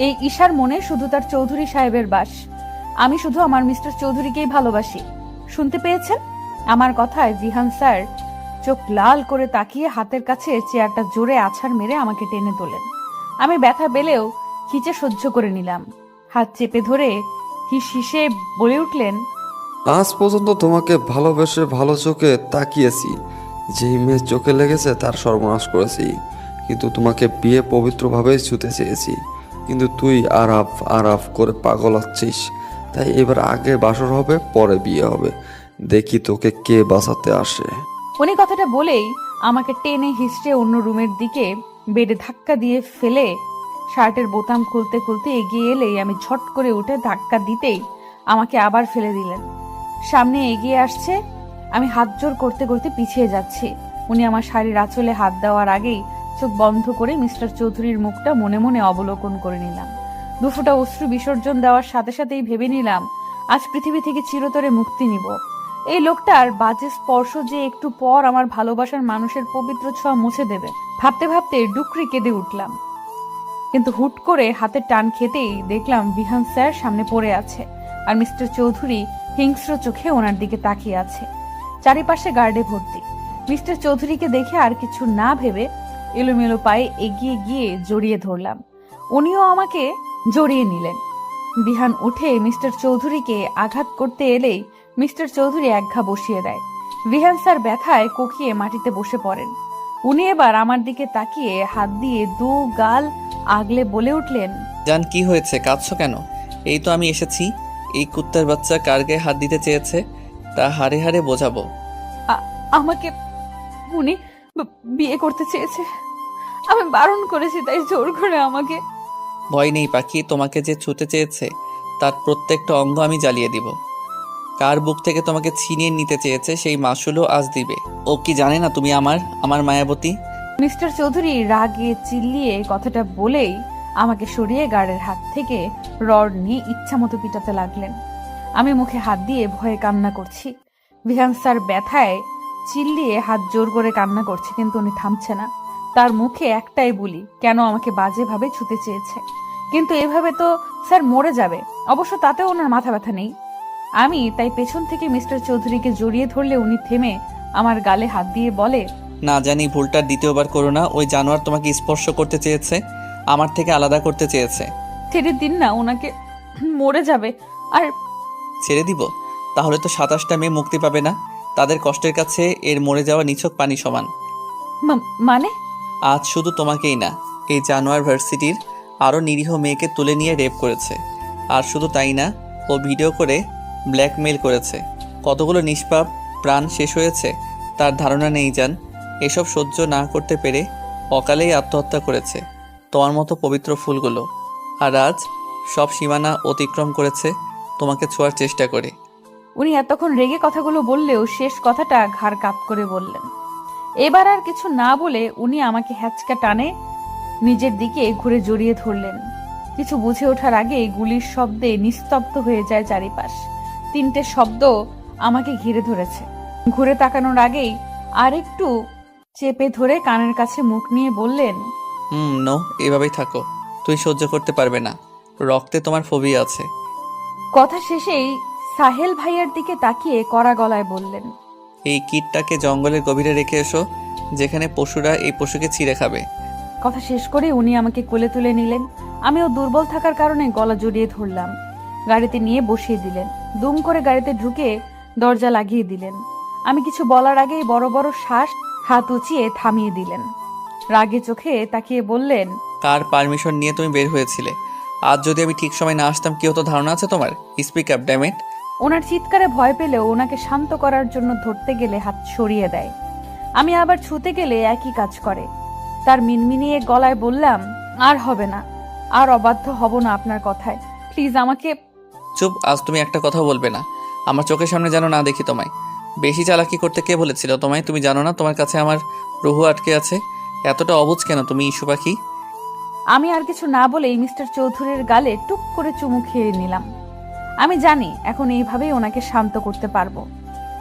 এই ঈশার মনে শুধু তার চৌধুরী সাহেবের বাস। আমি শুধু আমার মিস্টার চৌধুরীকেই ভালোবাসি। শুনতে পেয়েছেন? আমার কথায় বিহান স্যার চোখ লাল করে তাকিয়ে হাতের কাছে চেয়ারটা জোরে আছাড় মেরে আমাকে টেনে তোলেন। আমি ব্যথা পেলেও খিচে সহ্য করে নিলাম। হাত চেপে ধরে হিস হিসে বলে উঠলেন, আজ পর্যন্ত তোমাকে ভালোবেসে ভালো চোখে তাকিয়েছি। যেই মেয়ে চোখে লেগেছে তার সর্বনাশ করেছি। কিন্তু তোমাকে বিয়ে পবিত্রভাবেই ছুতে চেয়েছি, কিন্তু তুই আরাফ আরাফ করে পাগল হচ্ছিস। তাই এবার আগে বাসর হবে, পরে বিয়ে হবে। দেখি তোকে কে বাঁচাতে আসে। উনি কথাটা বলেই আমাকে টেনে হিসড়ে অন্য রুমের দিকে বেডে ধাক্কা দিয়ে ফেলে শার্টের বোতাম খুলতে খুলতে এগিয়ে এলেই আমি ঝট করে উঠে ধাক্কা দিতেই আমাকে আবার ফেলে দিলেন। সামনে এগিয়ে আসছে, আমি হাত জোর করতে করতে পিছিয়ে যাচ্ছি। উনি আমার শাড়ির আঁচলে হাত দেওয়ার আগেই চোখ বন্ধ করে মিস্টার চৌধুরীর মুখটা মনে মনে অবলোকন করে নিলাম। দুফোঁটা অশ্রু বিসর্জন দেওয়ার সাথে সাথেই ভেবে নিলাম আজ পৃথিবী থেকে চিরতরে মুক্তি নিব। এই লোকটার বাজে স্পর্শ যে একটু পর আমার ভালোবাসার মানুষের পবিত্র ছোঁয়া মুছে দেবে ভাবতে ভাবতে ডুকরি কেঁদে উঠলাম। কিন্তু হুট করে হাতের টান খেতেই দেখলাম বিহান স্যার সামনে পড়ে আছে, আর মিস্টার চৌধুরী হিংস্র চোখে ওনার দিকে তাকিয়ে আছে। চারিপাশে গার্ডে ভর্তি। মিস্টার চৌধুরীকে দেখে আর কিছু না ভেবে এলোমেলো পায়ে এগিয়ে গিয়ে জড়িয়ে ধরলাম। উনিও আমাকে জড়িয়ে নিলেন। বিহান উঠে মিস্টার চৌধুরীকে আঘাত করতে এলেই মিস্টার চৌধুরী একঘা বসিয়ে দেয়। বিহান স্যার ব্যথায় কোকিয়ে মাটিতে বসে পড়েন। উনি এবার আমার দিকে তাকিয়ে হাত দিয়ে দু গাল আগলে বলে উঠলেন, জান কি হয়েছে, কাঁদছো কেন? এই তো আমি এসেছি। এই কুত্তার বাচ্চা কার গায়ে হাত দিতে চেয়েছে তা হাড়ে হাড়ে বোঝাবো। আমাকে উনি বিয়ে করতে চেয়েছে। আমি বারণ করেছি, তাই জোর করে আমাকে। ভয় নেই পাখি, তোমাকে যে ছুতে চেয়েছে তার প্রত্যেকটা অঙ্গ আমি জ্বালিয়ে দিব। কার বুক থেকে তোমাকে ছিনিয়ে নিতে চেয়েছে সেই মাসুলও আজ দিবে। ও কি জানে না তুমি আমার মায়াবতী? মিস্টার চৌধুরী রাগে চিল্লিয়ে কথাটা বলেই আমাকে সরিয়ে গার্ডের হাত থেকে রড নিয়ে ইচ্ছামতো পিটাতে লাগলেন। আমি মুখে হাত দিয়ে ভয়ে কান্না করছি। বিহান স্যার ব্যথায় চিল্লিয়ে হাত জোর করে কান্না করছে, কিন্তু উনি থামছে না। তার মুখে একটাই বুলি, কেন আমাকে বাজেভাবে ছুতে চেয়েছে। কিন্তু এভাবে তো স্যার মরে যাবে। অবশ্য তাতেও ওনার মাথা ব্যথা নেই। আমি তাই পেছন থেকে মিস্টার চৌধুরীকে জড়িয়ে ধরলে উনি থেমে আমার গালে হাত দিয়ে বলে, না জানি ভুলটা দ্বিতীয়বার করো না। ওই জানোয়ার তোমাকে স্পর্শ করতে চেয়েছে, আমার থেকে আলাদা করতে চেয়েছে। ছেড়ে দিন না, ওনাকে মরে যাবে। আর ছেড়ে দিব? তাহলে তো 27টা মেয়ে মুক্তি পাবে না। তাদের কষ্টের কাছে এর মরে যাওয়া নিছক পানি সমান। মানে? আজ শুধু তোমাকেই না, এই জানোয়ার ভার্সিটির আরও নিরীহ মেয়েকে তুলে নিয়ে রেপ করেছে। আর শুধু তাই না, ও ভিডিও করে ব্ল্যাকমেইল করেছে। কতগুলো নিষ্পাপ প্রাণ শেষ হয়েছে তার ধারণা নেই জান। এসব সহ্য না করতে পেরে অকালেই আত্মহত্যা করেছে তোমার মতো পবিত্র ফুলগুলো। আর আজ সব সীমানা অতিক্রম করেছে তোমাকে ছোঁয়ার চেষ্টা করে। উনি এতক্ষণ রেগে কথাগুলো বললেও শেষ কথাটা ঘাড় কাত করে বললেন। এবার আর কিছু না বলে উনি আমাকে হ্যাচকা টানে নিজের দিকে ঘুরে জড়িয়ে ধরলেন। কিছু বুঝে ওঠার আগে গুলির শব্দে নিস্তব্ধ হয়ে যায় চারিপাশ। 3টে শব্দ আমাকে ঘিরে ধরেছে। ঘুরে তাকানোর আগেই আরেকটু চেপে ধরে কানের কাছে মুখ নিয়ে বললেন, নো, এভাবেই থাকো। তুই সহ্য করতে পারবে না, রক্তে তোমার ফোবিয়া আছে। কথা শেষেই সাহেল ভাইয়ার দিকে তাকিয়ে কড়া গলায় বললেন, এই কিটটাকে জঙ্গলের গভীরে রেখে এসো, যেখানে পশুরা এই পশুকে ছিঁড়ে খাবে। কথা শেষ করে উনি আমাকে কোলে তুলে নিলেন। আমিও দুর্বল থাকার কারণে গলা জড়িয়ে ধরলাম। গাড়িতে নিয়ে বসিয়ে দিলেন। দুম করে গাড়িতে ঢুকে দরজা লাগিয়ে দিলেন। আমি কিছু বলার আগেই বড় বড় শ্বাস হাত উঁচিয়ে থামিয়ে দিলেন। রাগে চোখে তাকিয়ে বললেন, কার পারমিশন নিয়ে তুমি বের হয়েছিলে? আজ যদি আমি ঠিক সময় না আসতাম কি হতো ধারণা আছে তোমার? Speak up damn it. ওনার চিৎকারে ভয় পেলেও ওনাকে শান্ত করার জন্য ধরতে গেলে হাত সরিয়ে দেয়। আমি আবার ছুতে গেলে একই কাজ করে। তার মিনমিনিয়ে গলায় বললাম, আর হবে না, আর অবাধ্য হব না আপনার কথায়। প্লিজ আমাকে। চুপ, আজ তুমি একটা কথা বলবে না। আমার চোখের সামনে যেন না দেখি তোমায়। বেশি চালাকি করতে কে বলেছিল তোমায়? তুমি জানো না তোমার কাছে আমার রুহু আটকে আছে? এতটা অবুঝ কেন তুমি, ইস্যু পাখি? আমি আর কিছু না বলেই মিস্টার চৌধুরীর গালে টুক করে চুমু খেয়ে নিলাম। আমি জানি এখন এইভাবেই ওনাকে শান্ত করতে পারবো।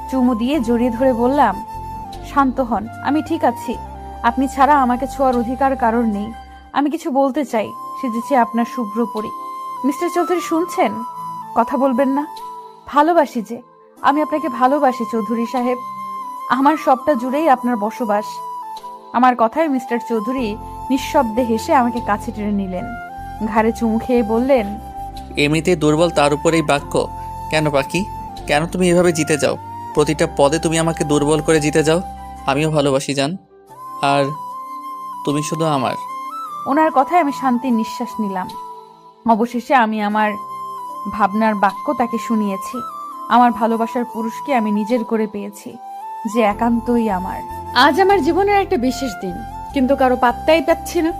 চুমু দিয়ে জড়িয়ে ধরে বললাম, শান্ত হন, আমি ঠিক আছি। আপনি ছাড়া আমাকে ছোঁয়ার অধিকার কারোর নেই। আমি কিছু বলতে চাই, সেজেছি আপনার শুভ্র পরি। মিস্টার চৌধুরী শুনছেন? কথা বলবেন না? ভালোবাসি যে, আমি আপনাকে ভালোবাসি চৌধুরী সাহেব। আমার সবটা জুড়েই আপনার বসবাস। আমার কথায় মিস্টার চৌধুরী নিঃশব্দে হেসে আমাকে কাছে টেনে নিলেন। ঘাড়ে চুমু খেয়ে বললেন, এমনিতেই দুর্বল, তার উপরেই বাক্য। কেন পাখি, কেন তুমি এভাবে জিতে যাও? প্রতিটা পদে তুমি আমাকে দুর্বল করে জিতে যাও। আমিও ভালোবাসি জান, আর তুমি শুধু আমার। ওনার কথায় আমি শান্তির নিঃশ্বাস নিলাম। অবশেষে আমি আমার ভাবনার বাক্য তাকে শুনিয়েছি। আমার ভালোবাসার পুরুষকে আমি নিজের করে পেয়েছি, যে একান্তই আমার। আজ আমার জীবনের একটা বিশেষ দিন, কিন্তু কারো পাত্তাই পাচ্ছি না।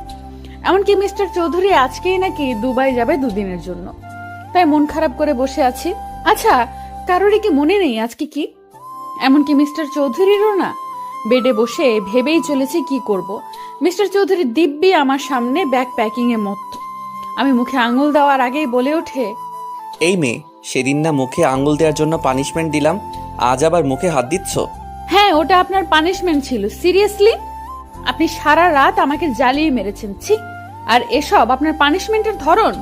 এমনকি মিস্টার চৌধুরী আজকেই নাকি দুবাই যাবে 2 দিনের জন্য। তাই মন খারাপ করে বসে আছি। আচ্ছা, কারোরই কি মনে নেই আজকে কি? এমনকি মিস্টার চৌধুরীরও না। বেডে বসে ভেবেই চলেছি কি করব। মিস্টার চৌধুরী দিব্যি আমার সামনে ব্যাগ প্যাকিং এ মত্ত। আমি মুখে আঙুল দেওয়ার আগেই বলে ওঠে, এই মেয়ে, সেদিন না মুখে আঙ্গুল দেওয়ার জন্য পানিশমেন্ট দিলাম, আজ আবার মুখে হাত দিচ্ছ? হ্যাঁ, ওটা আপনার পানিশমেন্ট ছিল। সিরিয়াসলি? আপনি সারা রাত আমাকে জ্বালিয়ে মেরেছেন, ছি। আর এসব আপনার পানিশমেন্টের ধরন?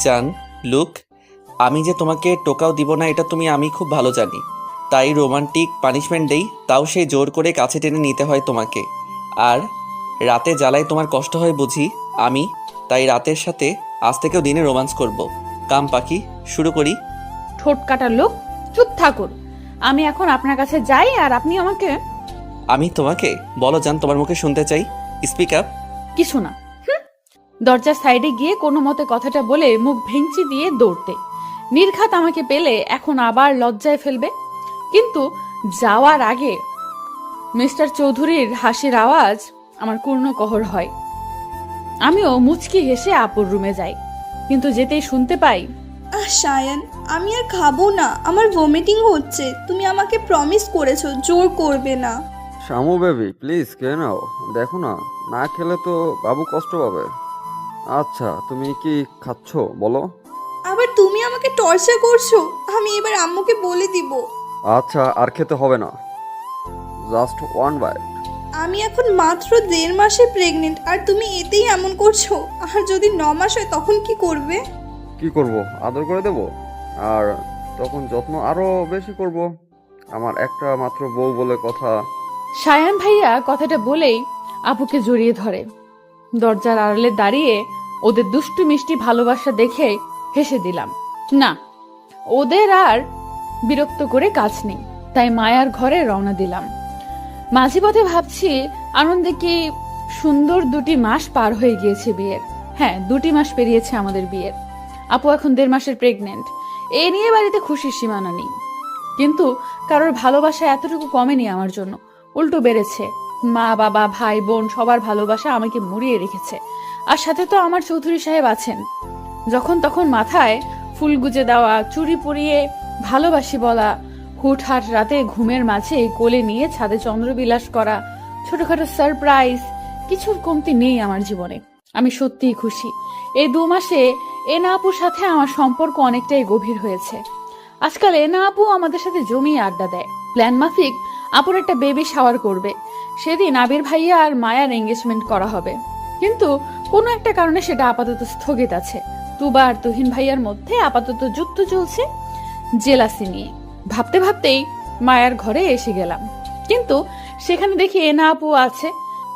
জান, লুক, আমি যে তোমাকে টোকাও দিব না এটা আমি খুব ভালো জানি। তাই রোমান্টিক পানিশমেন্ট দেই, তাও সেই জোর করে কাছে টেনে নিতে হয় তোমাকে। আর রাতে জ্বালায় তোমার কষ্ট হয় বুঝি আমি, তাই রাতের সাথে আজ থেকেও দিনে রোমান্স করব। কাম পাখি, শুরু করি। ঠোঁট কাটার লোক, চুপ থাকুন। আমি এখন আপনার কাছে যাই আর আপনি আমাকে আমি তোমাকে বলো জান, তোমার মুখে শুনতে চাই। Speak up. কিছু না। দরজার সাইডে গিয়ে কোনো মতে কথাটা বলে মুখ ভেঙচি দিয়ে দৌড়তে। নির্ঘাত আমাকে পেলে এখন আবার লজ্জায় ফেলবে। কিন্তু যাওয়ার আগে মিস্টার চৌধুরীর হাসির আওয়াজ আমার কর্ণকহর হয়। আমিও মুচকি হেসে আপুর রুমে যাই, কিন্তু যেতেই শুনতে পাই, সায়ান, আমি আর খাবো না, আমার ভমিটিং হচ্ছে। তুমি আমাকে প্রমিস করেছো জোর করবে না। শামু বেবি প্লিজ খেয়ে নাও, দেখো না, না খেলে তো বাবু কষ্ট পাবে। আচ্ছা তুমি কি খাচ্ছ বলো? আবার তুমি আমাকে টর্চার করছো। আমি এবার আম্মুকে বলে দিব। আচ্ছা আর খেতে হবে না, জাস্ট ওয়ান বাইট। আমি এখন মাত্র 1.5 মাসে প্রেগনেন্ট, আর তুমি এতেই এমন করছো। আর যদি 9 মাস হয় তখন কি করবে? কি করব, আদর করে দেব, আর তখন যত্ন আরো বেশি করব। আমার একটা মাত্র বউ বলে কথা। সায়ান ভাইয়া কথাটা বলেই আপুকে জড়িয়ে ধরে। দরজার আড়ালে দাঁড়িয়ে ওদের দুষ্টু মিষ্টি ভালোবাসা দেখে হেসে দিলাম। না, ওদের আর বিরক্ত করে কাজ নেই, তাই মায়ার ঘরে রওনা দিলাম। মাঝে পথে ভাবছি আনন্দে কি সুন্দর 2টি মাস পার হয়ে গিয়েছে বিয়ের। হ্যাঁ, 2টি মাস পেরিয়েছে আমাদের বিয়ের। আপু এখন 1.5 মাসের প্রেগনেন্ট। এ নিয়ে বাড়িতে খুশির সীমানা নেই, কিন্তু কারোর ভালোবাসা এতটুকু কমেনি আমার জন্য, উল্টো বেড়েছে। মা বাবা ভাই বোন সবার ভালোবাসা আমাকে মুড়িয়ে রেখেছে। আর সাথে তো আমার চৌধুরী সাহেব আছেন। যখন তখন মাথায় ফুল গুজে দেওয়া, চুড়ি পরিয়ে ভালোবাসি বলা, হুটহাট রাতে ঘুমের মাঝে কোলে নিয়ে ছাদে চন্দ্রবিলাস করা, ছোটখাটো সারপ্রাইজ, কিছুর কমতি নেই আমার জীবনে। আমি সত্যিই খুশি। এই 2 মাসে এনা আপুর সাথে আমার সম্পর্ক অনেকটাই গভীর হয়েছে। আজকাল এনা আপু আমাদের সাথে জমিয়ে আড্ডা দেয়। প্ল্যান মাফিক আপুর একটা বেবি শাওয়ার করবে। সেদিন আবির ভাইয়া আর মায়ার এঙ্গেজমেন্ট করা হবে, কিন্তু কোনো একটা কারণে সেটা আপাতত স্থগিত আছে। তুবা আর তুহিন ভাইয়ার মধ্যে আপাতত যুদ্ধ চলছে জেলাসি নিয়ে। ভাবতে ভাবতেই মায়ার ঘরে এসে গেলাম, কিন্তু সেখানে দেখি এনা আপু আছে,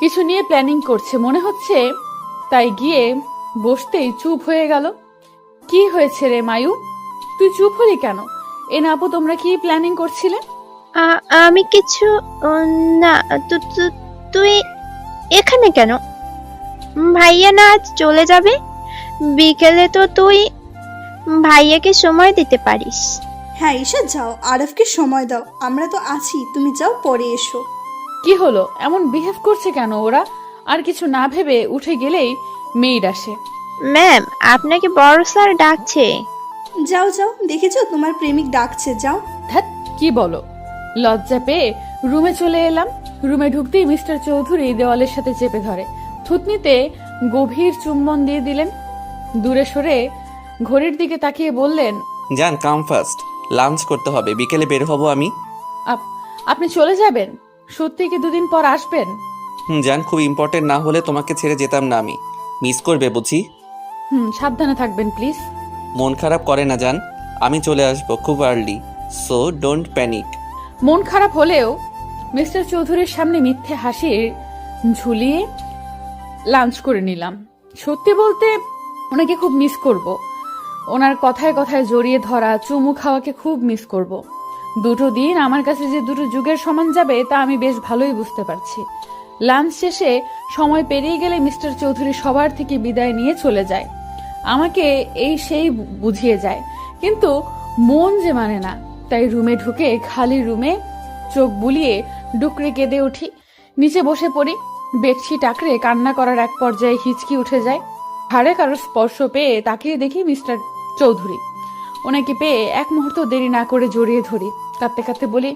কিছু নিয়ে প্ল্যানিং করছে মনে হচ্ছে। তাই গিয়ে বসতেই চুপ হয়ে গেল। কি হয়েছে রে মায়ু, তুই চুপ হলি কেন? এনা আপু তোমরা কি প্ল্যানিং করছিলে? আমি কিছু না। তুই এখানে কেন? ভাইয়া না আজ চলে যাবে? বিকেলে তো তুই ভাইয়াকে সময় দিতে পারিস। হ্যাঁ ঈশা, যাও, আরফকে সময় দাও। আমরা তো আছি, তুমি যাও, পরে এসো। কি হলো, এমন বিহেভ করছে কেন ওরা? আর কিছু না ভেবে উঠে গেলেই মেয়েড আসে। ম্যাম, আপনাকে বড় স্যার ডাকছে। যাও যাও, দেখেছো তোমার প্রেমিক ডাকছে, যাও। ধ্যাৎ, কি বলো? লজ্জা পেয়ে রুমে চলে এলাম। রুমে ঢুকতেই মিস্টার চৌধুরী দেওয়ালের সাথে চেপে ধরে, থুতনিতে গভীর চুম্বন দিয়ে দিলেন। দূরে সরে ঘড়ির দিকে তাকিয়ে বললেন, জান কাম ফার্স্ট, লাঞ্চ করতে হবে, বিকেলে বের হব আমি। আপনি চলে যাবেন? সত্যি কি 2 দিন পর আসবেন? জান, খুব ইম্পর্টেন্ট না হলে তোমাকে ছেড়ে যেতাম না আমি। মিস করবে বুঝি। সাবধানে থাকবেন প্লিজ। মন খারাপ করে না জান, আমি চলে আসবো খুব আর্লি, সো ডোন্ট প্যানিক। মন খারাপ হলেও মিস্টার চৌধুরীর সামনে মিথ্যে হাসির ঝুলিয়ে লাঞ্চ করে নিলাম। সত্যি বলতে ওনাকে খুব মিস করব। ওনার কথায় কথায় জড়িয়ে ধরা, চুমু খাওয়াকে খুব মিস করব। 2 দিন আমার কাছে যে 2 যুগের সমান যাবে তা আমি বেশ ভালোই বুঝতে পারছি। লাঞ্চ শেষে সময় পেরিয়ে গেলে মিস্টার চৌধুরী সবার থেকে বিদায় নিয়ে চলে যায়। আমাকে এই সেই বুঝিয়ে যায়, কিন্তু মন যে মানে না। তাই রুমে ঢুকে খালি রুমে চোখ বুলিয়ে ডুকরে কেঁদে উঠি। নিচে বসে পড়ি, বেডশিট আঁকড়ে কান্না করার এক পর্যায়ে হিচকি উঠে যায়। ঘাড়ে কারোর স্পর্শ পেয়ে তাকিয়ে দেখি মিস্টার চৌধুরী। ওনাকে পেয়ে এক মুহূর্ত দেরি না করে জড়িয়ে ধরি। কাঁদতে কাঁদতে বলি,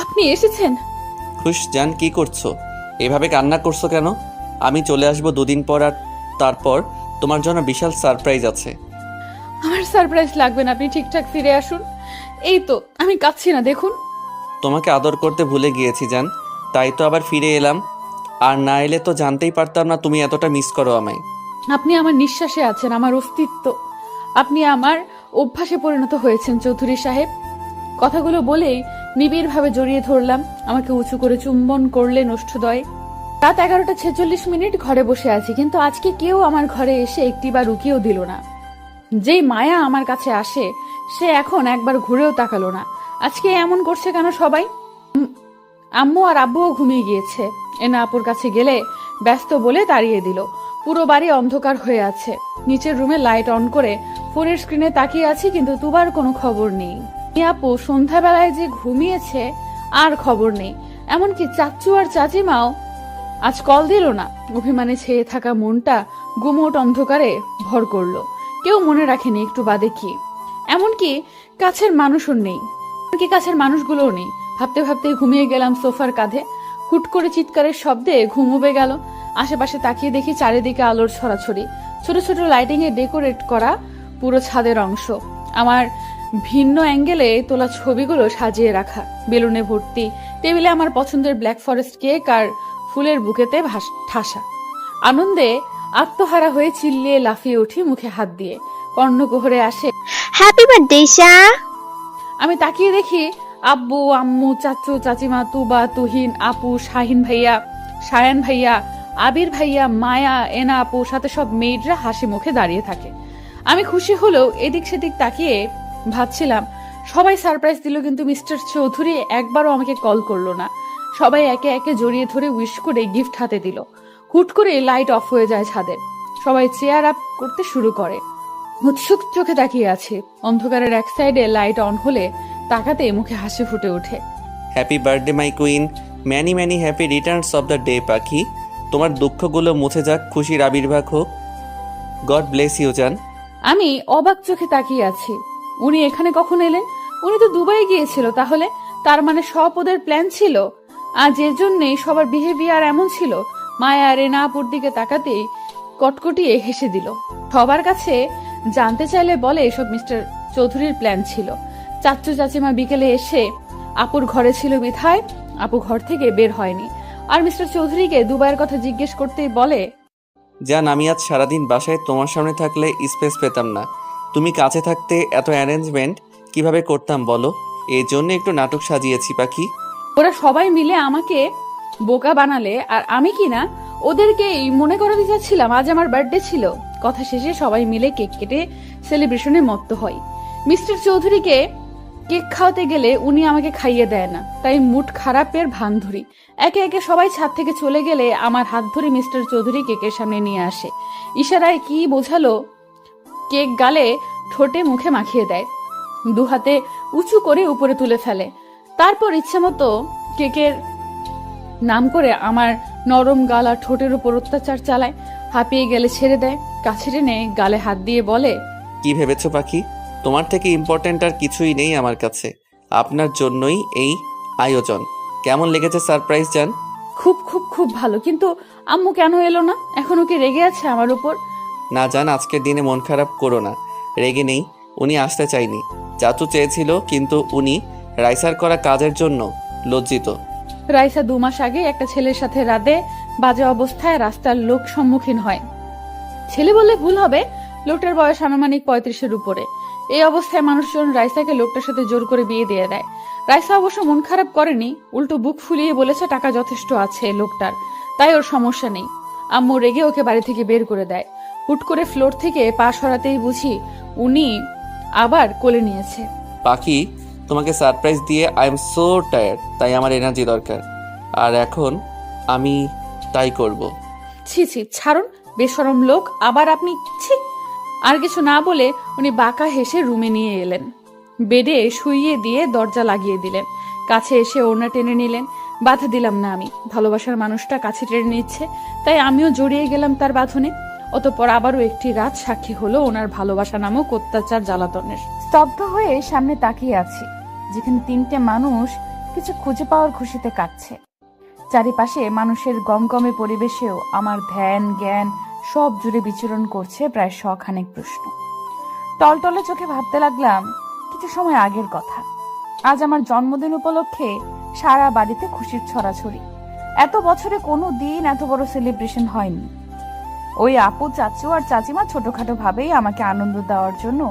আপনি এসেছেন? খুশ জান, কি করছো? এভাবে কান্না করছো কেন? আমি চলে আসবো 2 দিন পর, আর তারপর তোমার জন্য বিশাল সারপ্রাইজ আছে। আমার সারপ্রাইজ লাগবে না, আপনি ঠিকঠাক ফিরে আসুন। এই তো আমি কাঁদছি না, দেখুন। তোমাকে আদর করতে ভুলে গিয়েছি জান, তাই তো আবার ফিরে এলাম। আর না এলে তো জানতেই পারতাম না তুমি এতটা মিস করো আমায়। আপনি আমার নিঃশ্বাসে আছেন, আমার অস্তিত্ব। আপনি আমার অভ্যাসে পরিণত হয়েছেন চৌধুরী সাহেব। কথাগুলো বলেই নিবিড়ভাবে জড়িয়ে ধরলাম। আমাকে উঁচু করে চুম্বন করলেন ওষ্ঠদয়। রাত 11:46 ঘরে বসে আছি, কিন্তু আজকে কেউ আমার ঘরে এসে একটিবার রুকিয়েও দিল না। যেই মায়া আমার কাছে আসে সে এখন একবার ঘুরেও তাকালো না। আজকে এমন করছে কেন সবাই? আম্মু আর আব্বুও ঘুমিয়ে গিয়েছে। এনা আপুর কাছে গেলে ব্যস্ত বলে তাড়িয়ে দিল। পুরো বাড়ি অন্ধকার হয়ে আছে। নিচের রুমে লাইট অন করে ফোনের স্ক্রিনে তাকিয়ে আছি, কিন্তু তুবার কোনো খবর নেই। আপু সন্ধ্যাবেলায় যে ঘুমিয়েছে আর খবর নেই। এমনকি চাচু আর চাচিমাও আজ কল দিল না। অভিমানে ছেয়ে থাকা মনটা গুমোট অন্ধকারে ভর করলো। কেউ মনে রাখেনি একটু বাদে কি, এমনকি কাছের মানুষও নেই, এমনকি কাছের মানুষগুলোও নেই। ভাবতে ভাবতে ঘুমিয়ে গেলাম সোফার কাঁধে। হুট করে চিৎকারের শব্দে ঘুম উবে গেল। আশেপাশে তাকিয়ে দেখি চারিদিকে আলোর ছড়াছড়ি, ছোট ছোট লাইটিং এ ডেকোরেট করা পুরো ছাদের অংশ। আমার ভিন্ন অ্যাঙ্গেলে তোলা ছবিগুলো সাজিয়ে রাখা, বেলুনে ভর্তি। টেবিলে আমার পছন্দের ব্ল্যাক ফরেস্ট কেক আর ফুলের বুকেতে ঠাসা। আনন্দে আত্মহারা হয়ে চিল্লিয়ে লাফিয়ে উঠি, মুখে হাত দিয়ে। কর্ণকুহরে আসে হ্যাপি বার্থডে ঈশা। আমি তাকিয়ে দেখি আব্বু, আম্মু, চাচু, চাচিমা, তুবা, তুহিন, আপু, শাহিন ভাইয়া, সায়ান ভাইয়া, আবির ভাইয়া, মায়া, এনা আপু, সাথে সব মেয়েরা হাসি মুখে দাঁড়িয়ে থাকে। আমি খুশি হলেও এদিক সেদিক তাকিয়ে ভাবছিলাম সবাই সারপ্রাইজ দিল, কিন্তু মিস্টার চৌধুরী একবারও আমাকে কল করলো না। সবাই একে একে জড়িয়ে ধরে উইশ করে গিফট হাতে দিল। হুট করে লাইট অফ হয়ে যায় ছাদের। সবাই চেয়ার আপ করতে শুরু করে। উৎসুক চোখে তাকিয়ে আছে। অন্ধকারের এক সাইডে লাইট অন হলে তাকাতে মুখে হাসি ফুটে ওঠে। Happy birthday my queen, many many happy returns of the day পাখি। তোমার দুঃখগুলো মুছে যাক, খুশির আবির্ভাব হোক। গড ব্লেস ইউ জান। আমি অবাক চোখে তাকিয়ে আছি। উনি এখানে কখন এলেন? উনি তো দুবাই গিয়েছিল। তাহলে তার মানে সব ওদের প্ল্যান ছিল, আর যে জন্যই সবার বিহেভিয়ার এমন ছিল। মায়া রেনা আপুর দিকে তাকাতেই কটকটিয়ে হেসে দিল। সবার কাছে জানতে চাইলে বলে এসব মিস্টার চৌধুরীর প্ল্যান ছিল। চাচু চাচিমা বিকেলে এসে আপুর ঘরে ছিল বিধায় আপু ঘর থেকে বের হয়নি। আর মিস্টার চৌধুরীকে দুবাইয়ের কথা জিজ্ঞেস করতেই বলে, জান আমি আজ সারাদিন বাসায় তোমার সামনে থাকলে স্পেস পেতাম না। তুমি কাছে থাকতে এত অ্যারেঞ্জমেন্ট কিভাবে করতাম বলো? এই জন্য একটু নাটক সাজিয়েছি পাখি। ওরা সবাই মিলে আমাকে বোকা বানালে, আর আমি কিনা ওদেরকেই মনে করাতে চাচ্ছিলাম আজ আমার বার্থডে ছিল। কথা শেষে সবাই মিলে কেক কেটে সেলিব্রেশনে মত্ত হয়। মিস্টার চৌধুরীকে কেক খাওয়াতে গেলে উনি আমাকে খাইয়ে দেয় না, তাই মুড খারাপের ভান ধরি। একে একে সবাই ছাদ থেকে চলে গেলে আমার হাত ধরে মিস্টার চৌধুরী কেকের সামনে নিয়ে আসে। ইশারায় কি বোঝালো, কেক গালে ঠোঁটে মুখে মাখিয়ে দেয়। দু হাতে উঁচু করে উপরে তুলে ফেলে। তারপর ইচ্ছে মতো কেকের নাম করে আমার নরম গাল আর ঠোঁটের উপর অত্যাচার চালায়। হাঁপিয়ে গেলে ছেড়ে দেয়। কাছে টেনে গালে হাত দিয়ে বলে, কি ভেবেছো পাখি? তোমার থেকে ইম্পর্ট্যান্ট আর কিছুই নেই আমার কাছে। আপনার জন্যই এই আয়োজন। কেমন লেগেছে সারপ্রাইজ জান? খুব খুব খুব ভালো। কিন্তু আম্মু কেন এলো না? এখনো কি রেগে আছে আমার উপর? না জান, আজকের দিনে মন খারাপ করো না। রেগে নেই, উনি আসতে চাইনি। চাচু চেয়েছিল, কিন্তু উনি রাইসার করা কাজের জন্য লজ্জিত। রাইসা 2 মাস আগে একটা ছেলের সাথে রাতে বাজে অবস্থায় রাস্তার লোক সম্মুখীন হয়। ছেলে বললে ভুল হবে, লোকটার বয়স আনুমানিক 35-এর উপরে। এই অবস্থায় মানুষজন রাইসাকে লোকটার সাথে জোর করে বিয়ে দিয়ে দেয়। রাইসা অবশ্য মন খারাপ করেনি, উল্টো বুক ফুলিয়ে বলেছে টাকা যথেষ্ট আছে লোকটার, তাই ওর সমস্যা নেই। আম্মু রেগে ওকে বাড়ি থেকে বের করে দেয়। হুট করে ফ্লোর থেকে পা সরাতেই বুঝি উনি আবার কোলে নিয়েছে। পাখি, তোমাকে সারপ্রাইজ দিয়ে আই এম সো টায়ার্ড, তাই আমার এনার্জি দরকার। আর এখন আমি তাই করব। ছি ছি, ছাড়ুন, বেশরম লোক। আবার আপনি ছি। আর কিছু না বলে উনি বাঁকা হেসে রুমে নিয়ে এলেন। বেডে শুইয়ে দিয়ে দরজা লাগিয়ে দিলেন। কাছে এসে ওড়না টেনে নিলেন। বাধা দিলাম না আমি। ভালোবাসার মানুষটা কাছে টেনে নিচ্ছে, তাই আমিও জড়িয়ে গেলাম তার বাঁধনে। অতঃপর আবারও একটি রাত সাক্ষী হলো ওনার ভালোবাসা নামক অত্যাচার জ্বালাতনের। স্তব্ধ হয়ে সামনে তাকিয়ে আছি, যেখানে 3টে মানুষ কিছু খুঁজে পাওয়ার খুশিতে কাটছে। চারিপাশে মানুষের গমগমে পরিবেশেও আমার ধ্যান জ্ঞান সব জুড়ে বিচরণ করছে প্রায় 100 খানেক প্রশ্ন। টলটলে চোখে ভাবতে লাগলাম কিছু সময় আগের কথা। আজ আমার জন্মদিন উপলক্ষে সারা বাড়িতে খুশির ছড়াছড়ি। এত বছরে কোনো দিন এত বড় সেলিব্রেশন হয়নি। ওই আপু, চাচু আর চাচিমা ছোটখাটো ভাবেই আমাকে আনন্দ দেওয়ার জন্য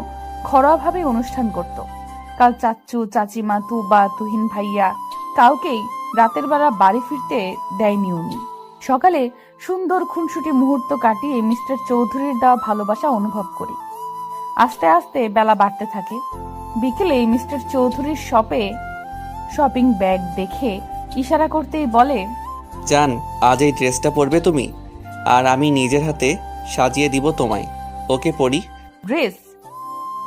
ঘরোয়াভাবে অনুষ্ঠান করত। কাল চাচু, চাচিমা, তুবা, তুহিন ভাইয়া কাউকেই রাতের বেলা বাড়ি ফিরতে দেয়নি উনি। সকালে সুন্দর খুনসুটি মুহূর্ত কাটিয়ে মিস্টার চৌধুরীর দেওয়া ভালোবাসা অনুভব করি। আস্তে আস্তে বেলা বাড়তে থাকে। বিকেলে মিস্টার চৌধুরীর শপে শপিং ব্যাগ দেখে ইশারা করতেই বলে, জান, আজ এই ড্রেসটা পরবে তুমি, আর আমি নিজের হাতে সাজিয়ে দিব তোমায়। ওকে পরি। ড্রেস?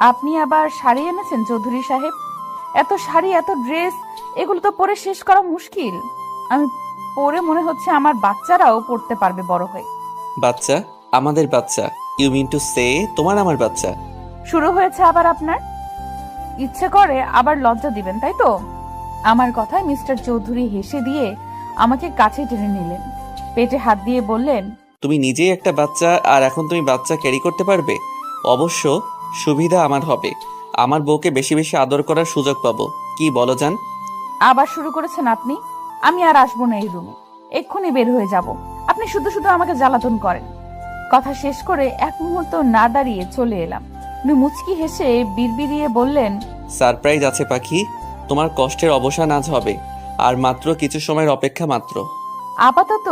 আপনি আবার শাড়ি এনেছেন চৌধুরী সাহেব? এত শাড়ি, এত ড্রেস, এগুলো তো পরে শেষ করা মুশকিল। আমি পরে মনে হচ্ছে আমার বাচ্চারাও পড়তে পারবে বড় হয়ে। বাচ্চা? আমাদের বাচ্চা? ইউ মিন টু সে তোমার আমার বাচ্চা? শুরু হয়েছে আবার আপনার? ইচ্ছে করে আবার লজ্জা দিবেন, তাই তো? আমার কথায় মিস্টার চৌধুরী হেসে দিয়ে আমাকে কাছে টেনে নিলেন, পেটে হাত দিয়ে বললেন, তুমি নিজেই একটা বাচ্চা, আর এখন তুমি বাচ্চা ক্যারি করতে পারবে? অবশ্য সুবিধা আমার হবে, আমার বউকে বেশি বেশি আদর করার সুযোগ পাবো। কি বলো জান? আবার শুরু করেছেন আপনি। আমি আর আসবো না এই রুমে, এক্ষুনি বের হয়ে যাব। আপনি শুধু শুধু আমাকে জ্বালাতন করেন। কথা শেষ করে এক মুহূর্ত না দাঁড়িয়ে চলে এলাম। উনি মুচকি হেসে বিড়বিড়িয়ে বললেন, সারপ্রাইজ আছে পাখি, তোমার কষ্টের অবসান আজ হবে, আর মাত্র কিছু সময়ের অপেক্ষা মাত্র। আপাতত